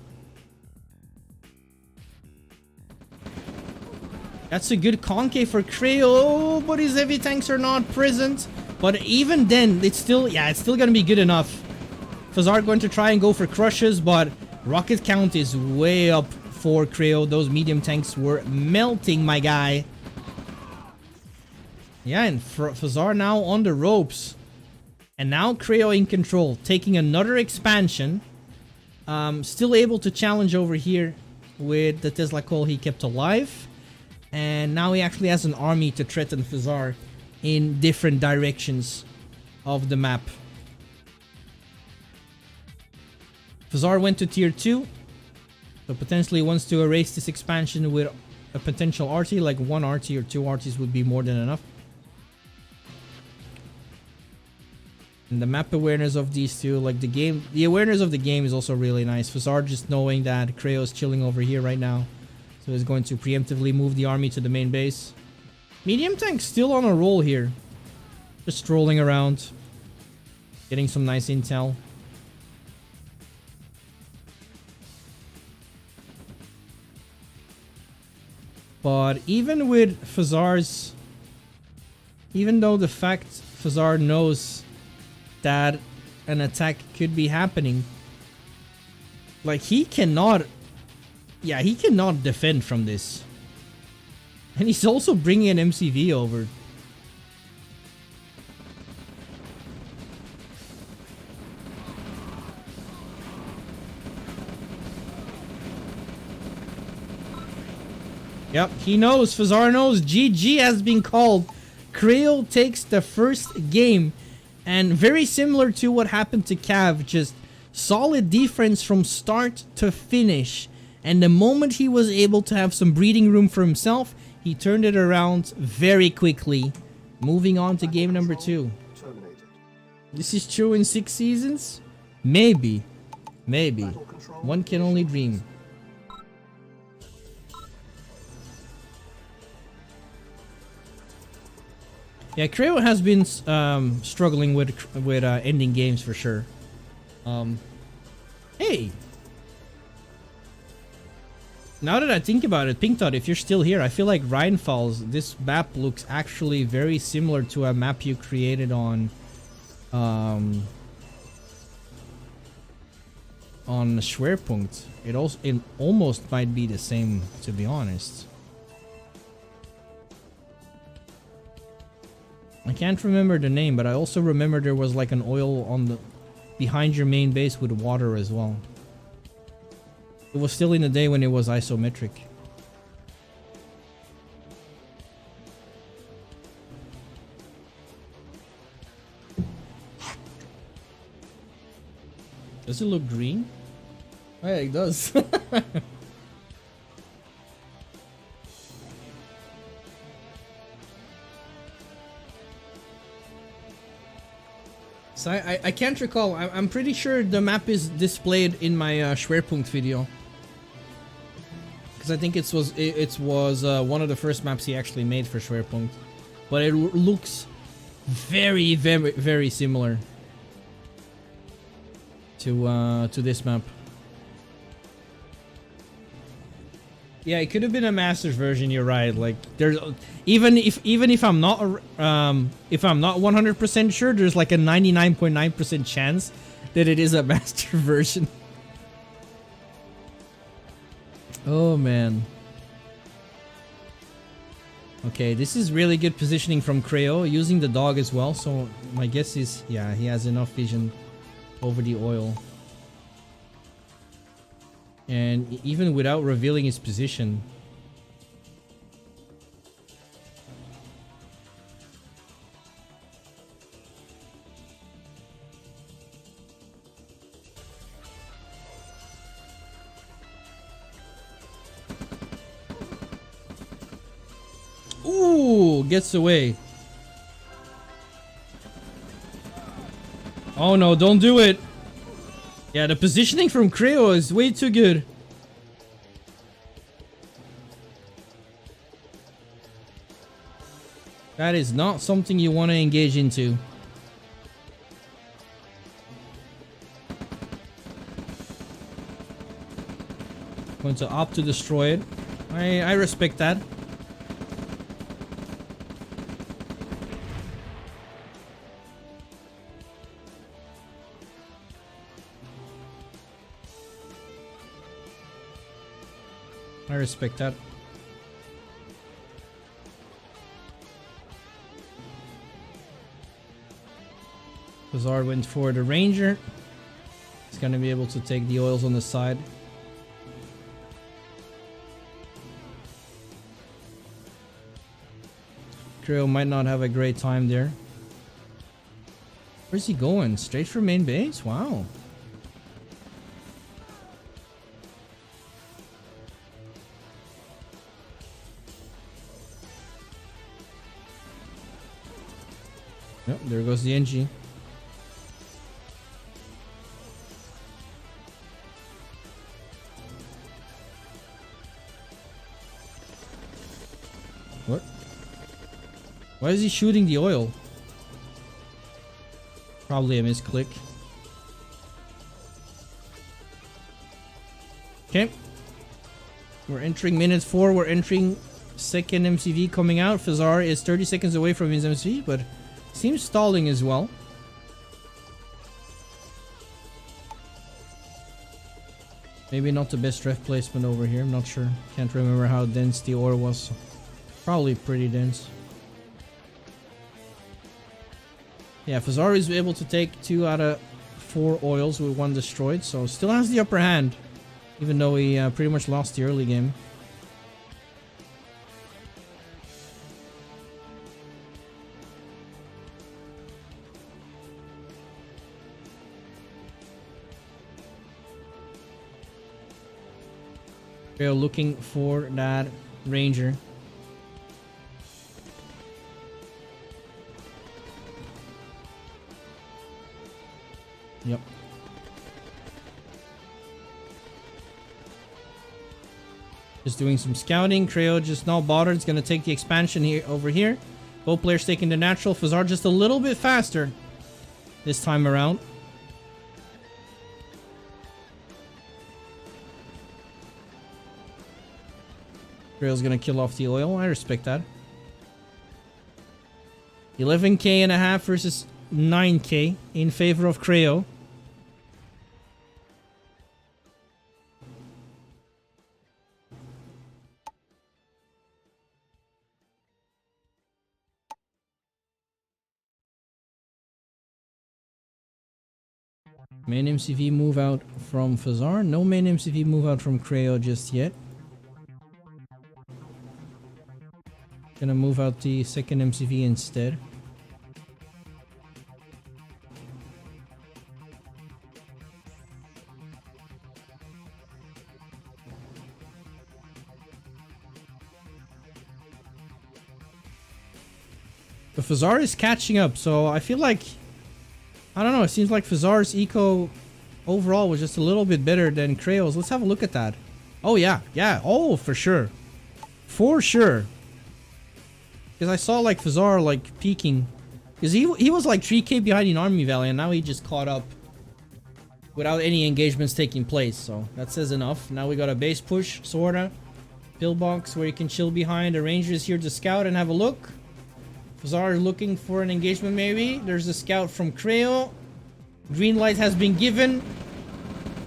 That's a good concave for Crayo, but his heavy tanks are not present. But even then, it's still, yeah, it's still gonna be good enough. Fazar going to try and go for crushes, but rocket count is way up for Crayo. Those medium tanks were melting, my guy. Yeah, and Fazar now on the ropes. And now Crayo in control, taking another expansion. Still able to challenge over here with the Tesla Coal he kept alive. And now he actually has an army to threaten Fazar in different directions of the map. Fazar went to tier 2. So potentially wants to erase this expansion with a potential RT. Like one RT or two RTs would be more than enough. And the map awareness of these two, like the awareness of the game is also really nice. Fazar just knowing that Crayo is chilling over here right now. So he's going to preemptively move the army to the main base. Medium tank still on a roll here. Just strolling around. Getting some nice intel. But even with Fazar's... Even though the fact Fazar knows that an attack could be happening, like he cannot... Yeah, he cannot defend from this. And he's also bringing an MCV over. Yep, he knows. Fazar knows. GG has been called. Crayo takes the first game. And very similar to what happened to Cav. Just solid defense from start to finish. And the moment he was able to have some breathing room for himself, he turned it around very quickly. Moving on to game number 2. This is true in 6 seasons? Maybe. Maybe. One can only dream. Yeah, Crayo has been struggling with ending games for sure. Hey! Now that I think about it, Pink Dot, if you're still here, I feel like Rheinfalls, this map looks actually very similar to a map you created on Schwerpunkt. It almost might be the same, to be honest. I can't remember the name, but I also remember there was like an oil on the behind your main base with water as well. It was still in the day when it was isometric. Does it look green? Oh, yeah, it does. So I can't recall. I'm pretty sure the map is displayed in my Schwerpunkt video. Because I think it was one of the first maps he actually made for Schwerpunkt. But it looks very, very, very similar to this map. Yeah, it could have been a master's version. You're right. Like there's even if I'm not 100% sure, there's like a 99.9% chance that it is a master version. Oh man. Okay, this is really good positioning from Crayo, using the dog as well. So my guess is, yeah, he has enough vision over the oil. And even without revealing his position. Ooh, gets away. Oh no, don't do it. Yeah, the positioning from Crayo is way too good. That is not something you want to engage into. Going to opt to destroy it. I respect that. I respect that. Fazar went for the Ranger. He's gonna be able to take the oils on the side. Crayo might not have a great time there. Where's he going? Straight for main base? Wow. Yep, there goes the NG. What? Why is he shooting the oil? Probably a misclick. Okay. We're entering minute 4. We're entering second MCV coming out. Fazar is 30 seconds away from his MCV, but seems stalling as well. Maybe not the best ref placement over here. I'm not sure. Can't remember how dense the ore was. Probably pretty dense. Yeah, Fazar is able to take 2 out of 4 oils with 1 destroyed, so still has the upper hand, even though he pretty much lost the early game. We're looking for that Ranger. Yep. Just doing some scouting. Crayo just not bothered. It's gonna take the expansion here over here. Both players taking the natural. Fazar just a little bit faster this time around. Crayo's gonna kill off the oil. I respect that. 11k and a half versus 9k in favor of Crayo. Main MCV move out from Fazar. No main MCV move out from Crayo just yet. Gonna move out the second MCV instead. But Fazar is catching up, so I feel like, I don't know, it seems like Fazar's eco overall was just a little bit better than Crayo's. Let's have a look at that. Oh yeah, oh for sure. For sure. Because I saw like Fazar like peaking. Because he was like 3k behind in Army Valley and now he just caught up without any engagements taking place. So that says enough. Now we got a base push, sorta. Pillbox where you can chill behind. A ranger is here to scout and have a look. Fazar is looking for an engagement maybe. There's a scout from Crayo. Green light has been given.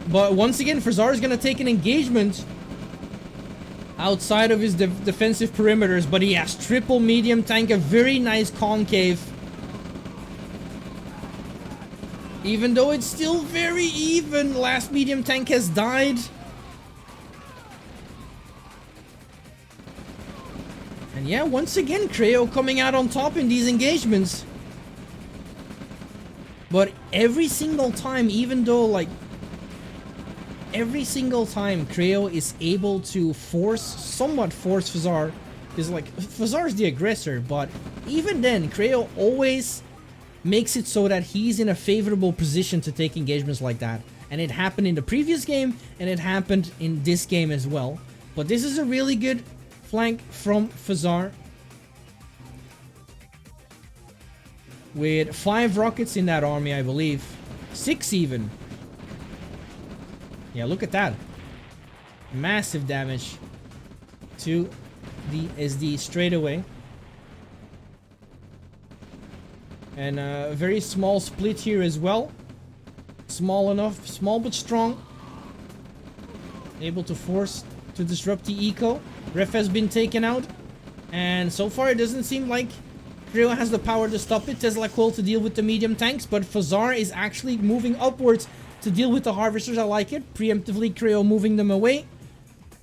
But once again, Fazar is going to take an engagement outside of his defensive perimeters. But he has triple medium tank, a very nice concave. Even though it's still very even, last medium tank has died. And yeah, once again, Crayo coming out on top in these engagements. But every single time, even though like every single time Crayo is able to somewhat force Fazar, because like Fazar's the aggressor, but even then Crayo always makes it so that he's in a favorable position to take engagements like that. And it happened in the previous game and it happened in this game as well. But this is a really good flank from Fazar. With 5 rockets in that army, I believe. 6 even. Yeah, look at that. Massive damage to the SD straight away. And a very small split here as well. Small enough, small but strong. Able to force to disrupt the eco. Ref has been taken out. And so far it doesn't seem like Crayo has the power to stop it. Tesla Coil to deal with the medium tanks, but Fazar is actually moving upwards to deal with the harvesters. I like it. Preemptively Crayo moving them away.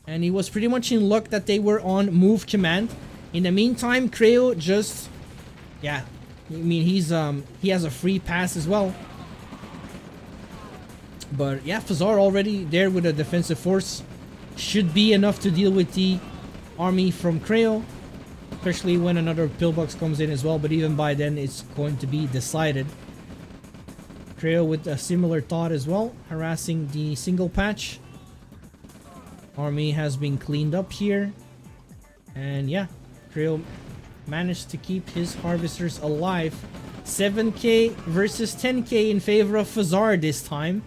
And he was pretty much in luck that they were on move command. In the meantime, Crayo just... yeah. I mean, he has a free pass as well. But yeah, Fazar already there with a defensive force. Should be enough to deal with the army from Crayo. Especially when another pillbox comes in as well, but even by then it's going to be decided. Crayo with a similar thought as well, harassing the single patch. Army has been cleaned up here. And yeah, Crayo managed to keep his harvesters alive. 7k versus 10k in favor of Fazar this time.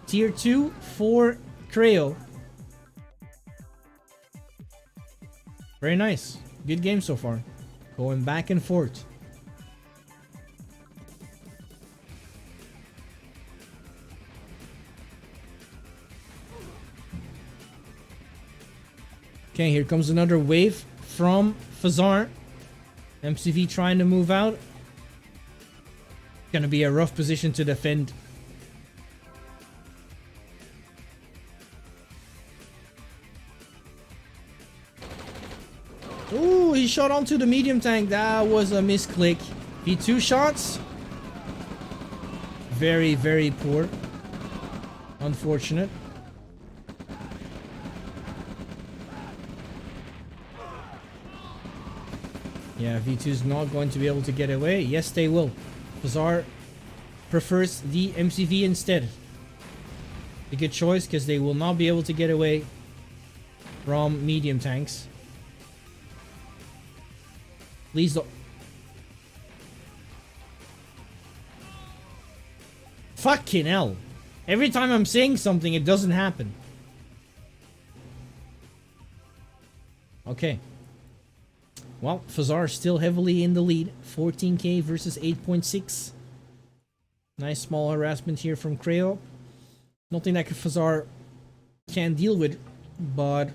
Tier 2 for Crayo. Very nice. Good game so far. Going back and forth. Okay, here comes another wave from Fazar. MCV trying to move out. Gonna be a rough position to defend. Ooh, he shot onto the medium tank. That was a misclick. V2 shots. Very, very poor. Unfortunate. Yeah, V2 is not going to be able to get away. Yes, they will. Fazar prefers the MCV instead. A good choice because they will not be able to get away from medium tanks. Please don't. Fucking hell. Every time I'm saying something, it doesn't happen. Okay. Well, Fazar still heavily in the lead. 14k versus 8.6. Nice small harassment here from Crayo. Nothing that Fazar can deal with, but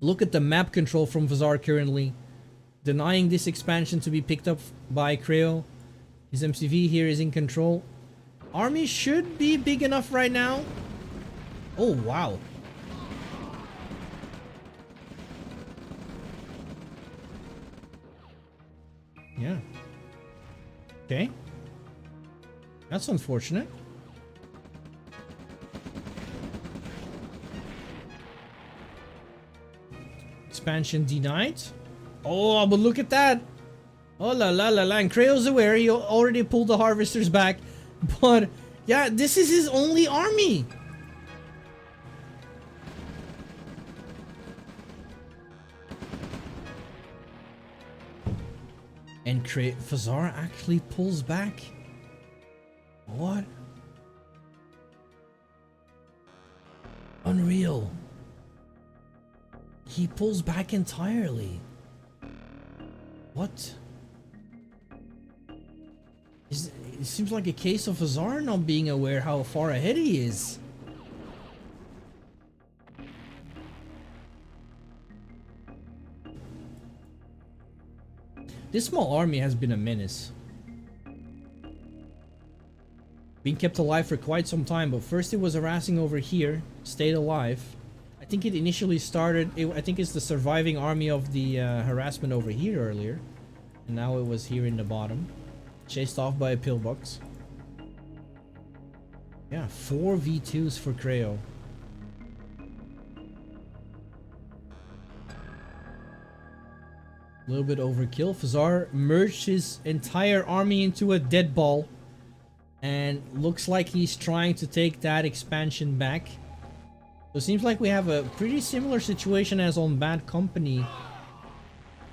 look at the map control from Fazar currently. Denying this expansion to be picked up by Crayo. His MCV here is in control. Army should be big enough right now. Oh, wow. Yeah. Okay. That's unfortunate. Expansion denied. Oh, but look at that. Oh la la la la. And Crayo's aware. He already pulled the harvesters back. But yeah, this is his only army. And Fazar actually pulls back. What? Unreal. He pulls back entirely. What? It seems like a case of Fazar not being aware how far ahead he is. This small army has been a menace. Being kept alive for quite some time, but first it was harassing over here, stayed alive. I think it initially started, I think it's the surviving army of the harassment over here earlier. And now it was here in the bottom. Chased off by a pillbox. Yeah, 4 V2s for Crayo. A little bit overkill. Fazar merged his entire army into a dead ball. And looks like he's trying to take that expansion back. So it seems like we have a pretty similar situation as on Bad Company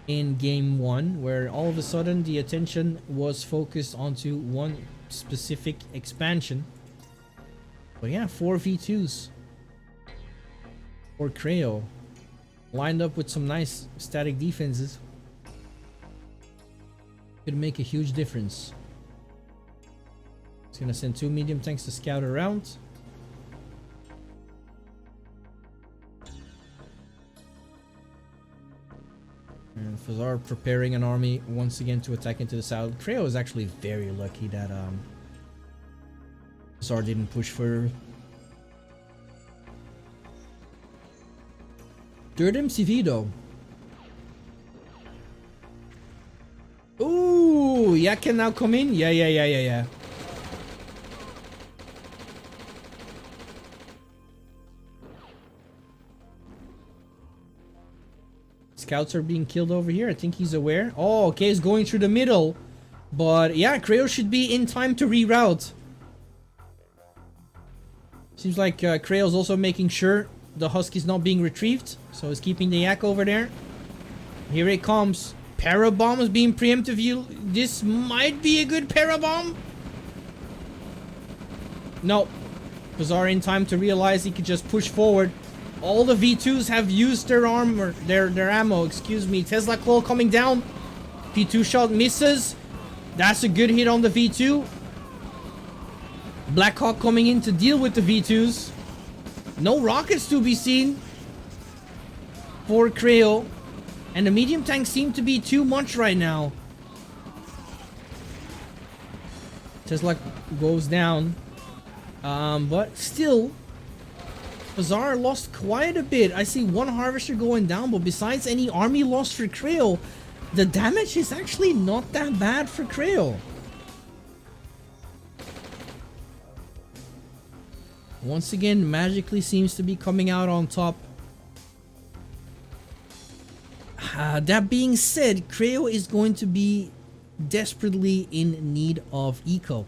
in game 1, where all of a sudden the attention was focused onto one specific expansion. But yeah, 4 V2s for Crayo, lined up with some nice static defenses. Could make a huge difference. It's gonna send 2 medium tanks to scout around. And Fazar preparing an army once again to attack into the south. Crayo is actually very lucky that Fazar didn't push further. Third MCV though. Ooh, Yak can now come in. Yeah. Scouts are being killed over here. I think he's aware. Oh, okay, he's going through the middle. But yeah, Crayo should be in time to reroute. Seems like Crayo's also making sure the Husky's not being retrieved. So he's keeping the Yak over there. Here it comes. Parabomb is being preemptive. This might be a good parabomb. No. Fazar in time to realize he could just push forward. All the V2s have used their armor, their ammo, excuse me. Tesla Claw coming down. V2 shot misses. That's a good hit on the V2. Blackhawk coming in to deal with the V2s. No rockets to be seen for Crayo. And the medium tanks seem to be too much right now. Tesla goes down. But still, Fazar lost quite a bit. I see one harvester going down, but besides any army lost for Crayo, the damage is actually not that bad for Crayo. Once again, magically seems to be coming out on top. That being said, Crayo is going to be desperately in need of eco.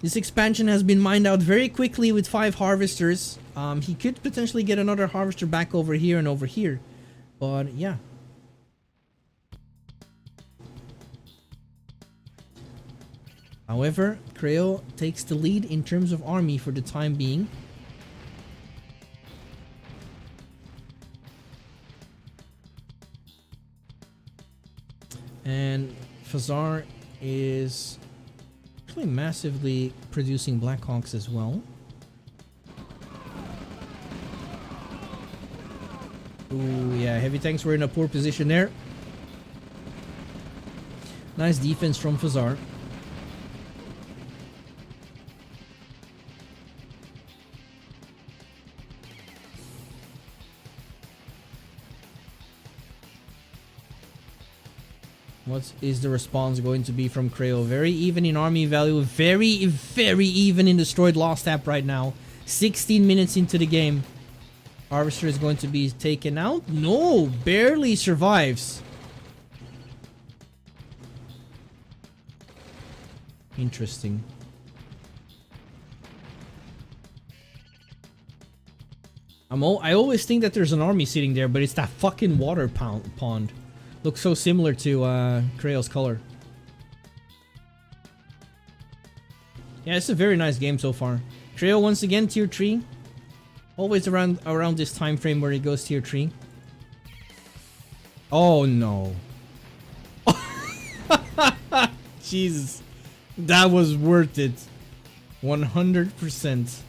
This expansion has been mined out very quickly with 5 harvesters. He could potentially get another harvester back over here and over here. But yeah. However, Crayo takes the lead in terms of army for the time being. And Fazar is actually massively producing Blackhawks as well. Ooh, yeah, heavy tanks were in a poor position there. Nice defense from Fazar. What is the response going to be from Crayo? Very even in army value. Very, very even in destroyed lost tap right now. 16 minutes into the game. Harvester is going to be taken out. No, barely survives. Interesting. I always think that there's an army sitting there, but it's that fucking water pond. Looks so similar to Crayo's color. Yeah, it's a very nice game so far. Crayo once again tier 3. Always around this time frame where he goes tier 3. Oh no. Jesus. That was worth it. 100%.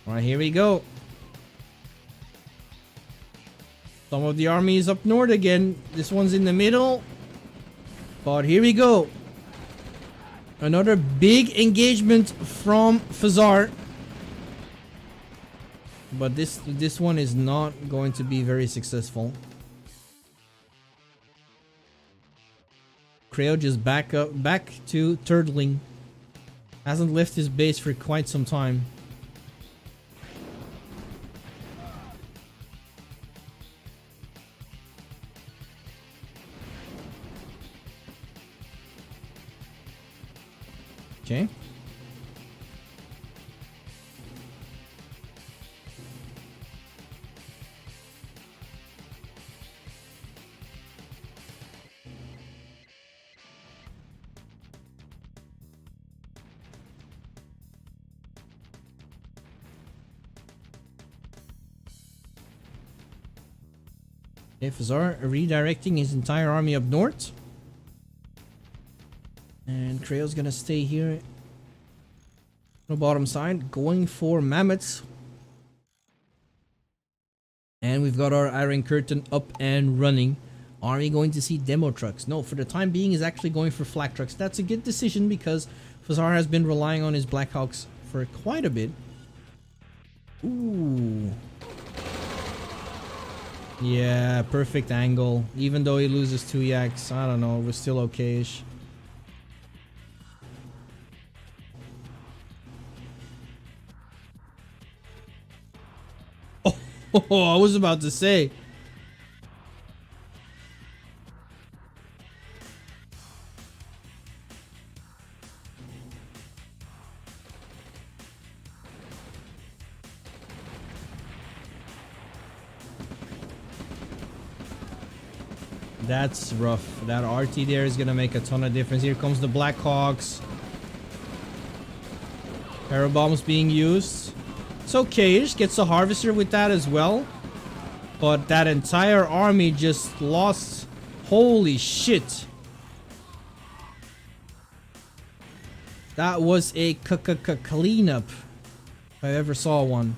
Alright, here we go. Some of the army is up north again. This one's in the middle. But here we go. Another big engagement from Fazar. But this one is not going to be very successful. Crayo just back to turtling. Hasn't left his base for quite some time. Okay. Fazar redirecting his entire army up north. And Crayo's gonna stay here on the bottom side, going for mammoths. And we've got our Iron Curtain up and running. Are we going to see demo trucks? No, for the time being, he's actually going for flak trucks. That's a good decision because Fazar has been relying on his Blackhawks for quite a bit. Ooh. Yeah, perfect angle. Even though he loses 2 yaks, I don't know, we're still okay-ish. Oh, I was about to say. That's rough. That RT there is gonna make a ton of difference. Here comes the Blackhawks. Arrow bombs being used. It's okay-ish. Gets a harvester with that as well. But that entire army just lost. Holy shit. That was a cleanup. If I ever saw one.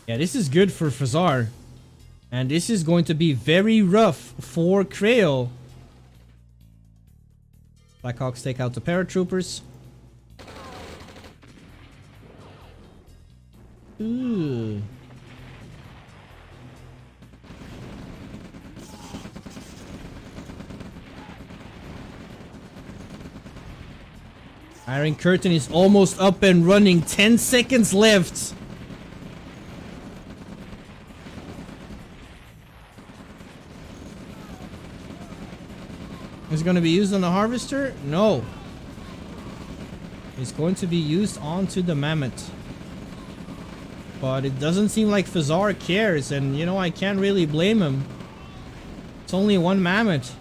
Yeah, this is good for Fazar. And this is going to be very rough for Crayo. Blackhawks take out the paratroopers. Ooh. Iron Curtain is almost up and running. 10 seconds left. Is it going to be used on the harvester? No. It's going to be used onto the mammoth. But it doesn't seem like Fazar cares, and you know, I can't really blame him. It's only one mammoth.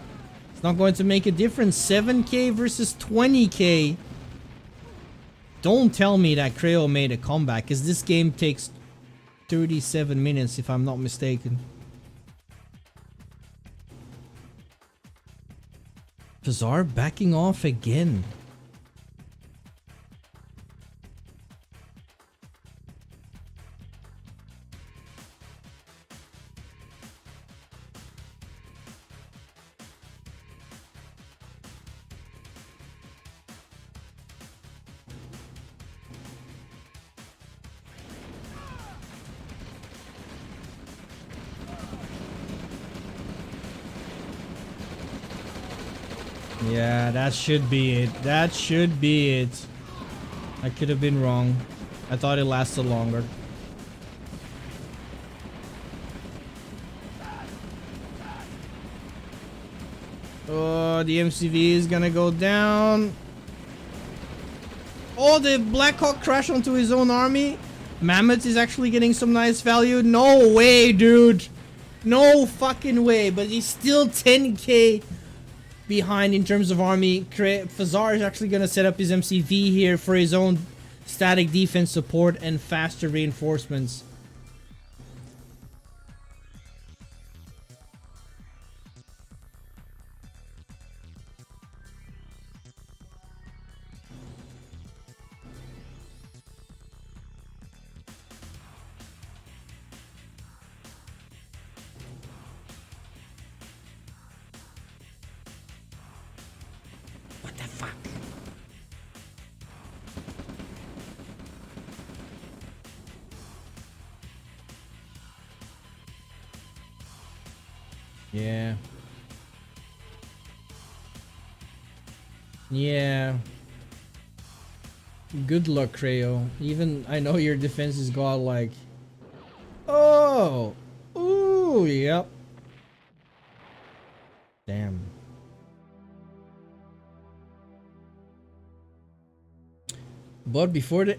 It's not going to make a difference. 7k versus 20k. Don't tell me that Crayo made a comeback, because this game takes 37 minutes if I'm not mistaken. Fazar backing off again. Yeah, that should be it. That should be it. I could have been wrong. I thought it lasted longer. Oh, the MCV is gonna go down. Oh, the Blackhawk crashed onto his own army. Mammoth is actually getting some nice value. No way, dude. No fucking way. But he's still 10k behind in terms of army. Fazar is actually gonna set up his MCV here for his own static defense support and faster reinforcements. What the fuck? Yeah. Yeah. Good luck, Crayo. Even I know your defense is godlike. Oh! Ooh, yep. Damn. But before the...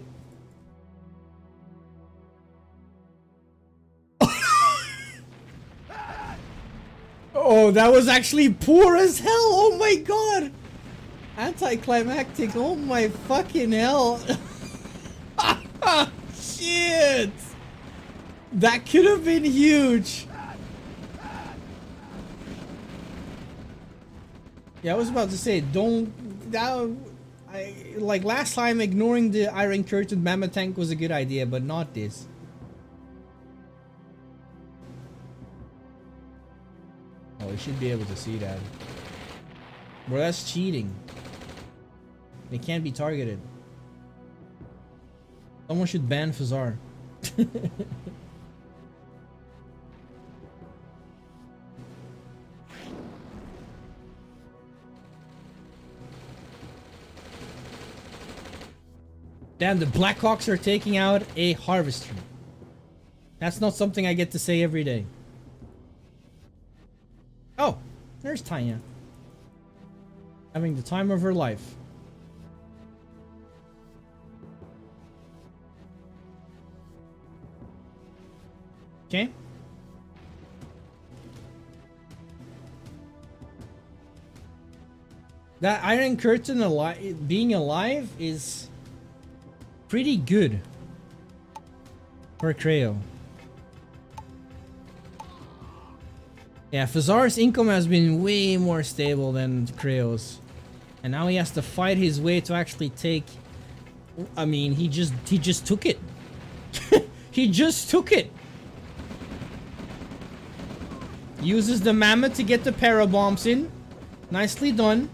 Oh, that was actually poor as hell. Oh my god. Anticlimactic. Oh my fucking hell. Shit. That could have been huge. Yeah, I was about to say, like last time, ignoring the Iron Curtain Mammoth tank was a good idea, but not this. Oh, you should be able to see that. Bro, that's cheating. They can't be targeted. Someone should ban Fazar. Damn, the Blackhawks are taking out a harvester. That's not something I get to say every day. Oh, there's Tanya. Having the time of her life. Okay. That Iron Curtain being alive is pretty good for Crayo. Yeah, Fazar's income has been way more stable than Crayo's. And now he has to fight his way to actually take... I mean, he just took it. He just took it. Uses the Mammoth to get the parabombs in. Nicely done.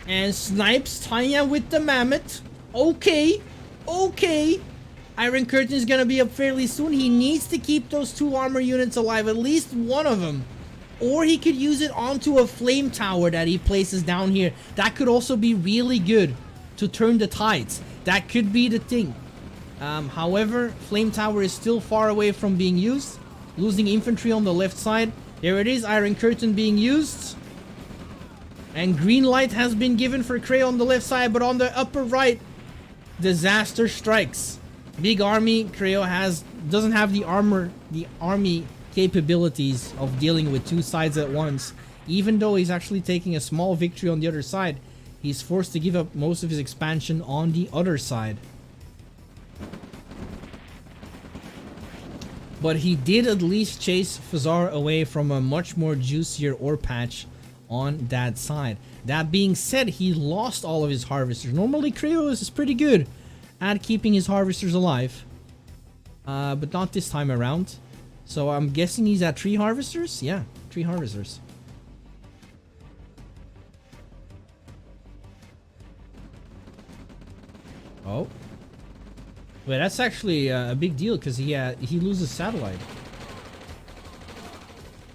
And snipes Tanya with the Mammoth. Okay. Okay. Iron Curtain is gonna be up fairly soon. He needs to keep those 2 armor units alive. At least one of them. Or he could use it onto a flame tower that he places down here. That could also be really good to turn the tides. That could be the thing. However, flame tower is still far away from being used. Losing infantry on the left side. There it is, Iron Curtain being used. And green light has been given for Crayo on the left side, but on the upper right, disaster strikes. Big army. Crayo doesn't have the army capabilities of dealing with 2 sides at once. Even though he's actually taking a small victory on the other side, he's forced to give up most of his expansion on the other side. But he did at least chase Fazar away from a much more juicier ore patch on that side. That being said, he lost all of his harvesters. Normally, Crayo is pretty good at keeping his harvesters alive. But not this time around. So I'm guessing he's at 3 harvesters? Yeah, 3 harvesters. Oh. Wait, that's actually a big deal because he loses satellite.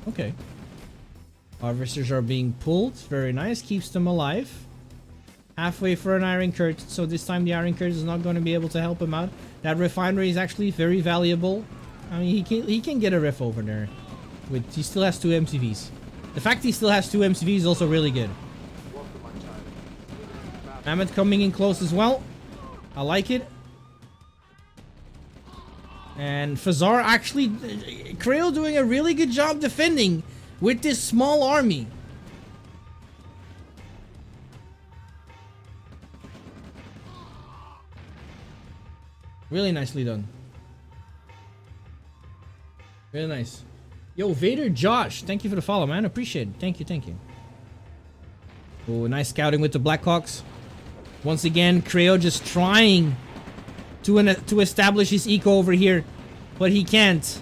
Okay. Harvesters are being pulled. Very nice. Keeps them alive. Halfway for an Iron Curtain. So this time the Iron Curtain is not going to be able to help him out. That refinery is actually very valuable. I mean, he can get a ref over there. He still has 2 MCVs. The fact he still has 2 MCVs is also really good. Mammoth coming in close as well. I like it. And Fazar actually... Crayo doing a really good job defending with this small army. Really nicely done. Really nice. Yo, Vader Josh, thank you for the follow, man. Appreciate it. Thank you, thank you. Oh, nice scouting with the Blackhawks. Once again, Crayo just trying to establish his eco over here, but he can't.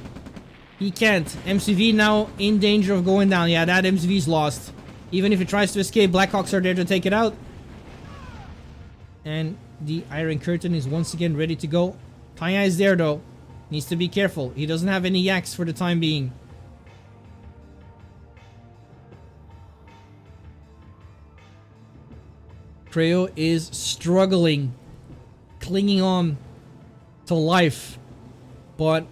He can't. MCV now in danger of going down. Yeah, that MCV's lost. Even if it tries to escape, Blackhawks are there to take it out. And the Iron Curtain is once again ready to go. Taya is there though. Needs to be careful. He doesn't have any yaks for the time being. Crayo is struggling, clinging on to life, but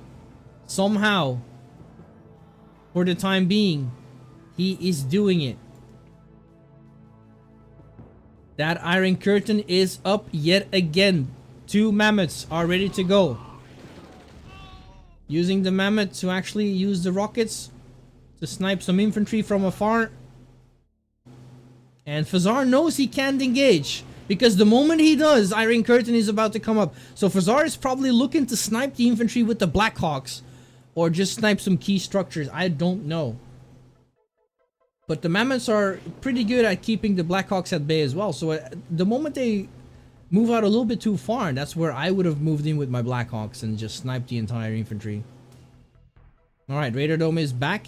somehow, for the time being, he is doing it. That Iron Curtain is up yet again. 2 mammoths are ready to go. Using the mammoth to actually use the rockets to snipe some infantry from afar. And Fazar knows he can't engage, because the moment he does, Iron Curtain is about to come up. So Fazar is probably looking to snipe the infantry with the Blackhawks, or just snipe some key structures. I don't know. But the mammoths are pretty good at keeping the Blackhawks at bay as well. So the moment they move out a little bit too far, that's where I would have moved in with my Blackhawks and just sniped the entire infantry. Alright, Raider Dome is back.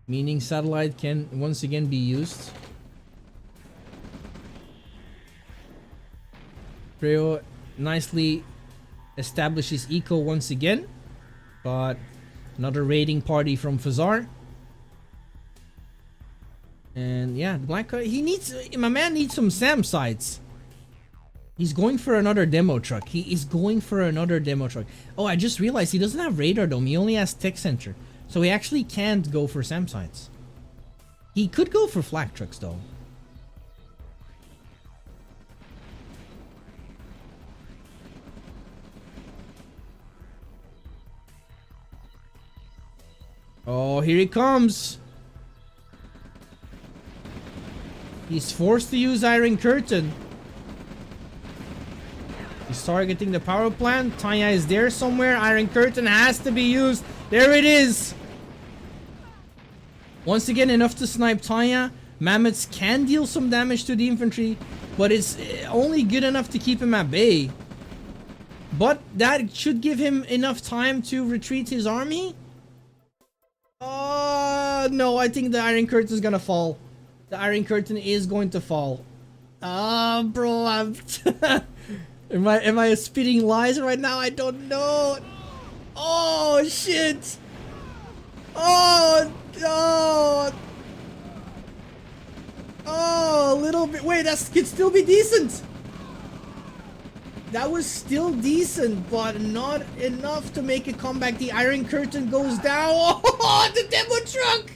Meaning satellite can once again be used. Crayo nicely establishes eco once again. But another raiding party from Fazar. And yeah, Black my man needs some SAM sites. He's going for another demo truck. He is going for another demo truck. Oh, I just realized he doesn't have radar dome. He only has tech center. So he actually can't go for SAM sites. He could go for flak trucks though. Oh, here he comes. He's forced to use Iron Curtain. He's targeting the power plant. Tanya is there somewhere. Iron Curtain has to be used. There it is. Once again, enough to snipe Tanya. Mammoths can deal some damage to the infantry, but it's only good enough to keep him at bay. But that should give him enough time to retreat his army. No, I think the Iron Curtain is gonna fall. The Iron Curtain is going to fall. Bro, I'm am I spitting lies right now? I don't know. Oh shit. Oh no. Oh, a little bit. Wait, that could still be decent. That was still decent, but not enough to make a comeback. The Iron Curtain goes down. Oh, the demo truck.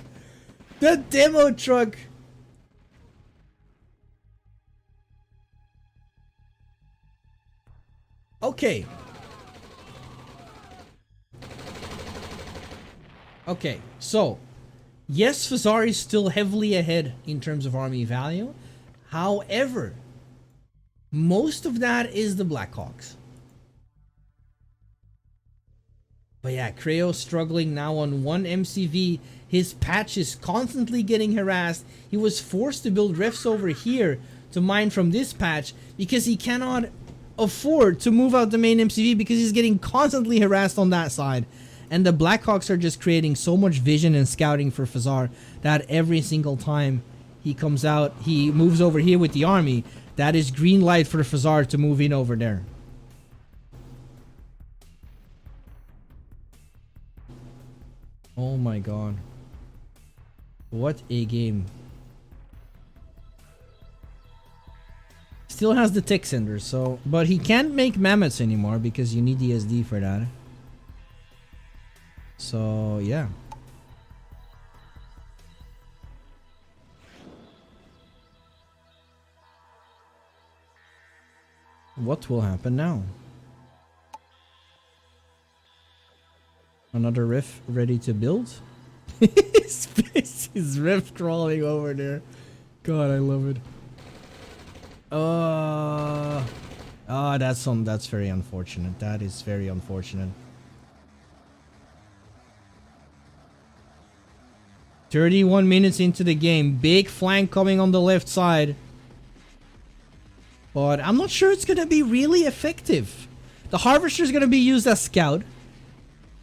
The demo truck. Okay. Okay, so yes, Fazar is still heavily ahead in terms of army value. However, most of that is the Blackhawks. But yeah, Crayo struggling now on 1 MCV. His patch is constantly getting harassed. He was forced to build refs over here to mine from this patch because he cannot afford to move out the main MCV because he's getting constantly harassed on that side. And the Blackhawks are just creating so much vision and scouting for Fazar that every single time he comes out, he moves over here with the army. That is green light for Fazar to move in over there. Oh my god. What a game. Still has the tech center, so... But he can't make mammoths anymore because you need the SD for that. So, yeah. What will happen now? Another riff ready to build? His riff crawling over there. God, I love it. That's very unfortunate. That is very unfortunate. 31 minutes into the game. Big flank coming on the left side. But I'm not sure it's gonna be really effective. The Harvester is gonna be used as scout.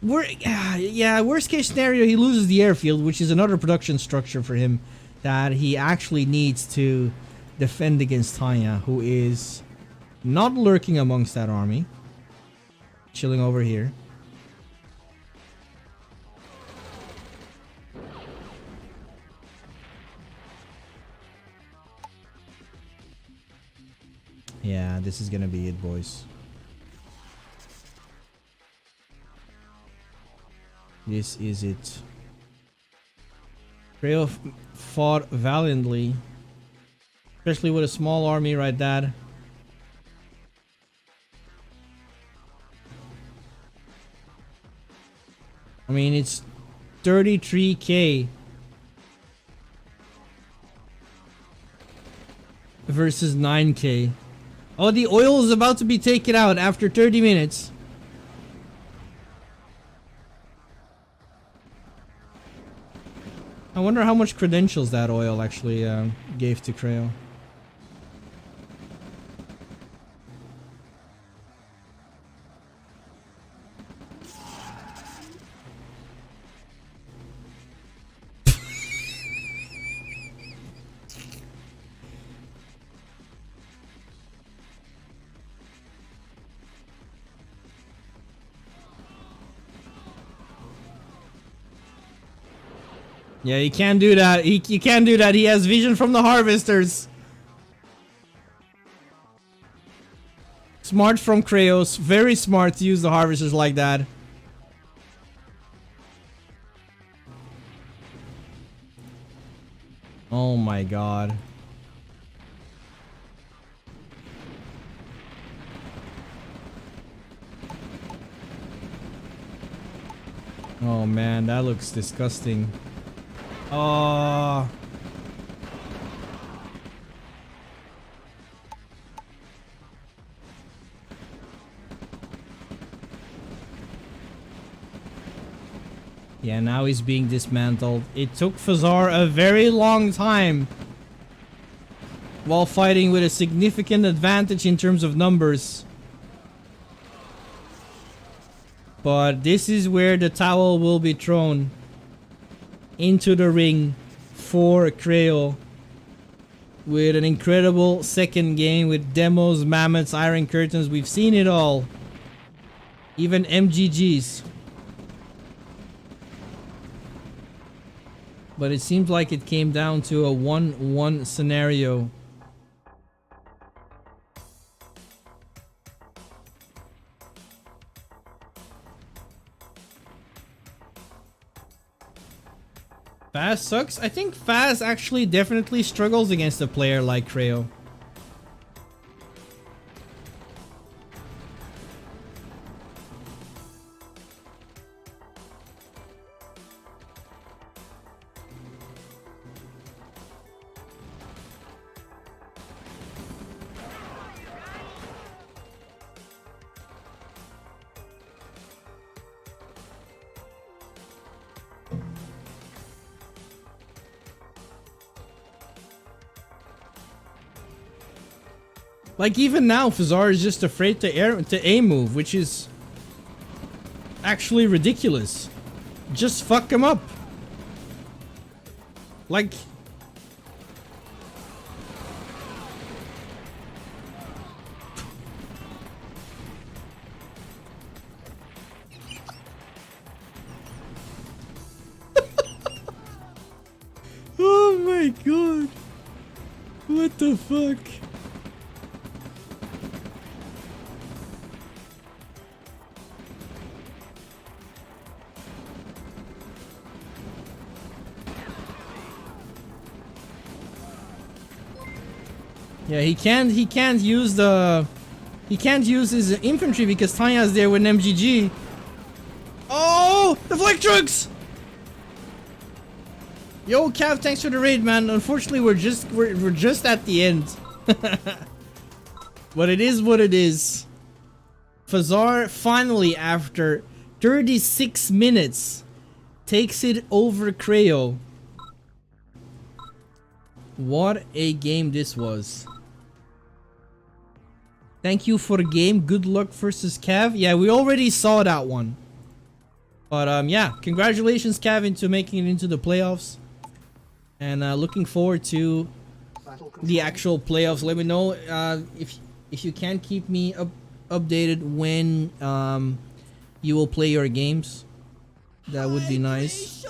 Worst case scenario, he loses the airfield, which is another production structure for him that he actually needs to defend against Tanya, who is not lurking amongst that army. Chilling over here. Yeah, this is gonna be it, boys. This is it. Crayo fought valiantly. Especially with a small army right there. I mean, it's 33k versus 9k. Oh, the oil is about to be taken out after 30 minutes. I wonder how much credentials that oil actually gave to Crayo. Yeah, he can't do that. He can't do that. He has vision from the harvesters. Smart from Crayo. Very smart to use the harvesters like that. Oh my god. Oh man, that looks disgusting. Oh. Yeah, now he's being dismantled. It took Fazar a very long time while fighting with a significant advantage in terms of numbers. But this is where the towel will be thrown into the ring for Crayo with an incredible second game with demos, mammoths, iron curtains. We've seen it all. Even MGGs. But it seems like it came down to a 1-1 scenario. Faz sucks. I think Faz actually definitely struggles against a player like Crayo. Like even now, Fazar is just afraid to A move, which is actually ridiculous. Just fuck him up. Like... What the fuck? Yeah, he can't use his infantry because Tanya's there with an MGG. Oh, the flak trucks! Yo, Cav, thanks for the raid, man. Unfortunately, we're just at the end. But it is what it is. Fazar finally, after 36 minutes, takes it over Crayo. What a game this was. Thank you for the game. Good luck versus Cav. Yeah, we already saw that one. But yeah, congratulations, Cav, into making it into the playoffs. And looking forward to the actual playoffs. Let me know if you can keep me updated when you will play your games. That would be nice.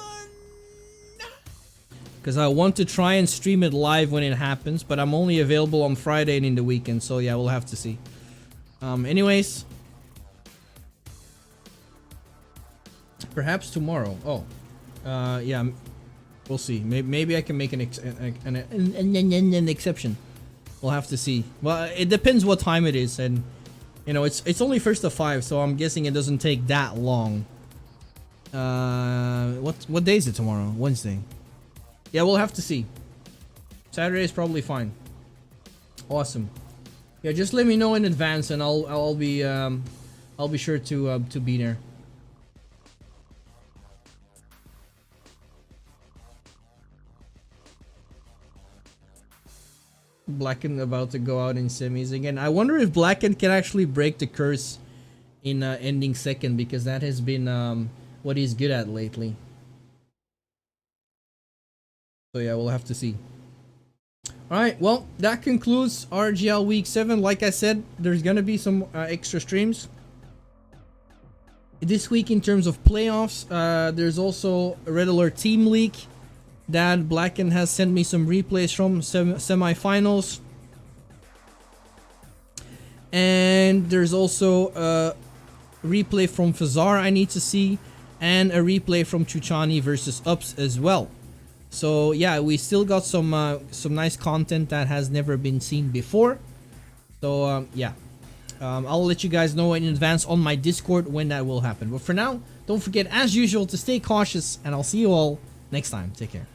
Because I want to try and stream it live when it happens, but I'm only available on Friday and in the weekend, so yeah, we'll have to see. Anyways, perhaps tomorrow. Oh, yeah, we'll see. Maybe I can make an exception. We'll have to see. Well, it depends what time it is, and you know, it's only 1st of 5, so I'm guessing it doesn't take that long. What day is it tomorrow? Wednesday. Yeah, we'll have to see. Saturday is probably fine. Awesome. Yeah, just let me know in advance, and I'll be sure to be there. Blacken about to go out in semis again. I wonder if Blacken can actually break the curse in ending second, because that has been what he's good at lately. So yeah, we'll have to see. Alright, well, that concludes RGL Week 7. Like I said, there's gonna be some extra streams this week in terms of playoffs. There's also a Red Alert Team League that Blacken has sent me some replays from semifinals. And there's also a replay from Fazar I need to see, and a replay from Chuchani versus Ups as well. So yeah, we still got some nice content that has never been seen before. So yeah, I'll let you guys know in advance on my Discord when that will happen. But for now, don't forget, as usual, to stay cautious, and I'll see you all next time. Take care.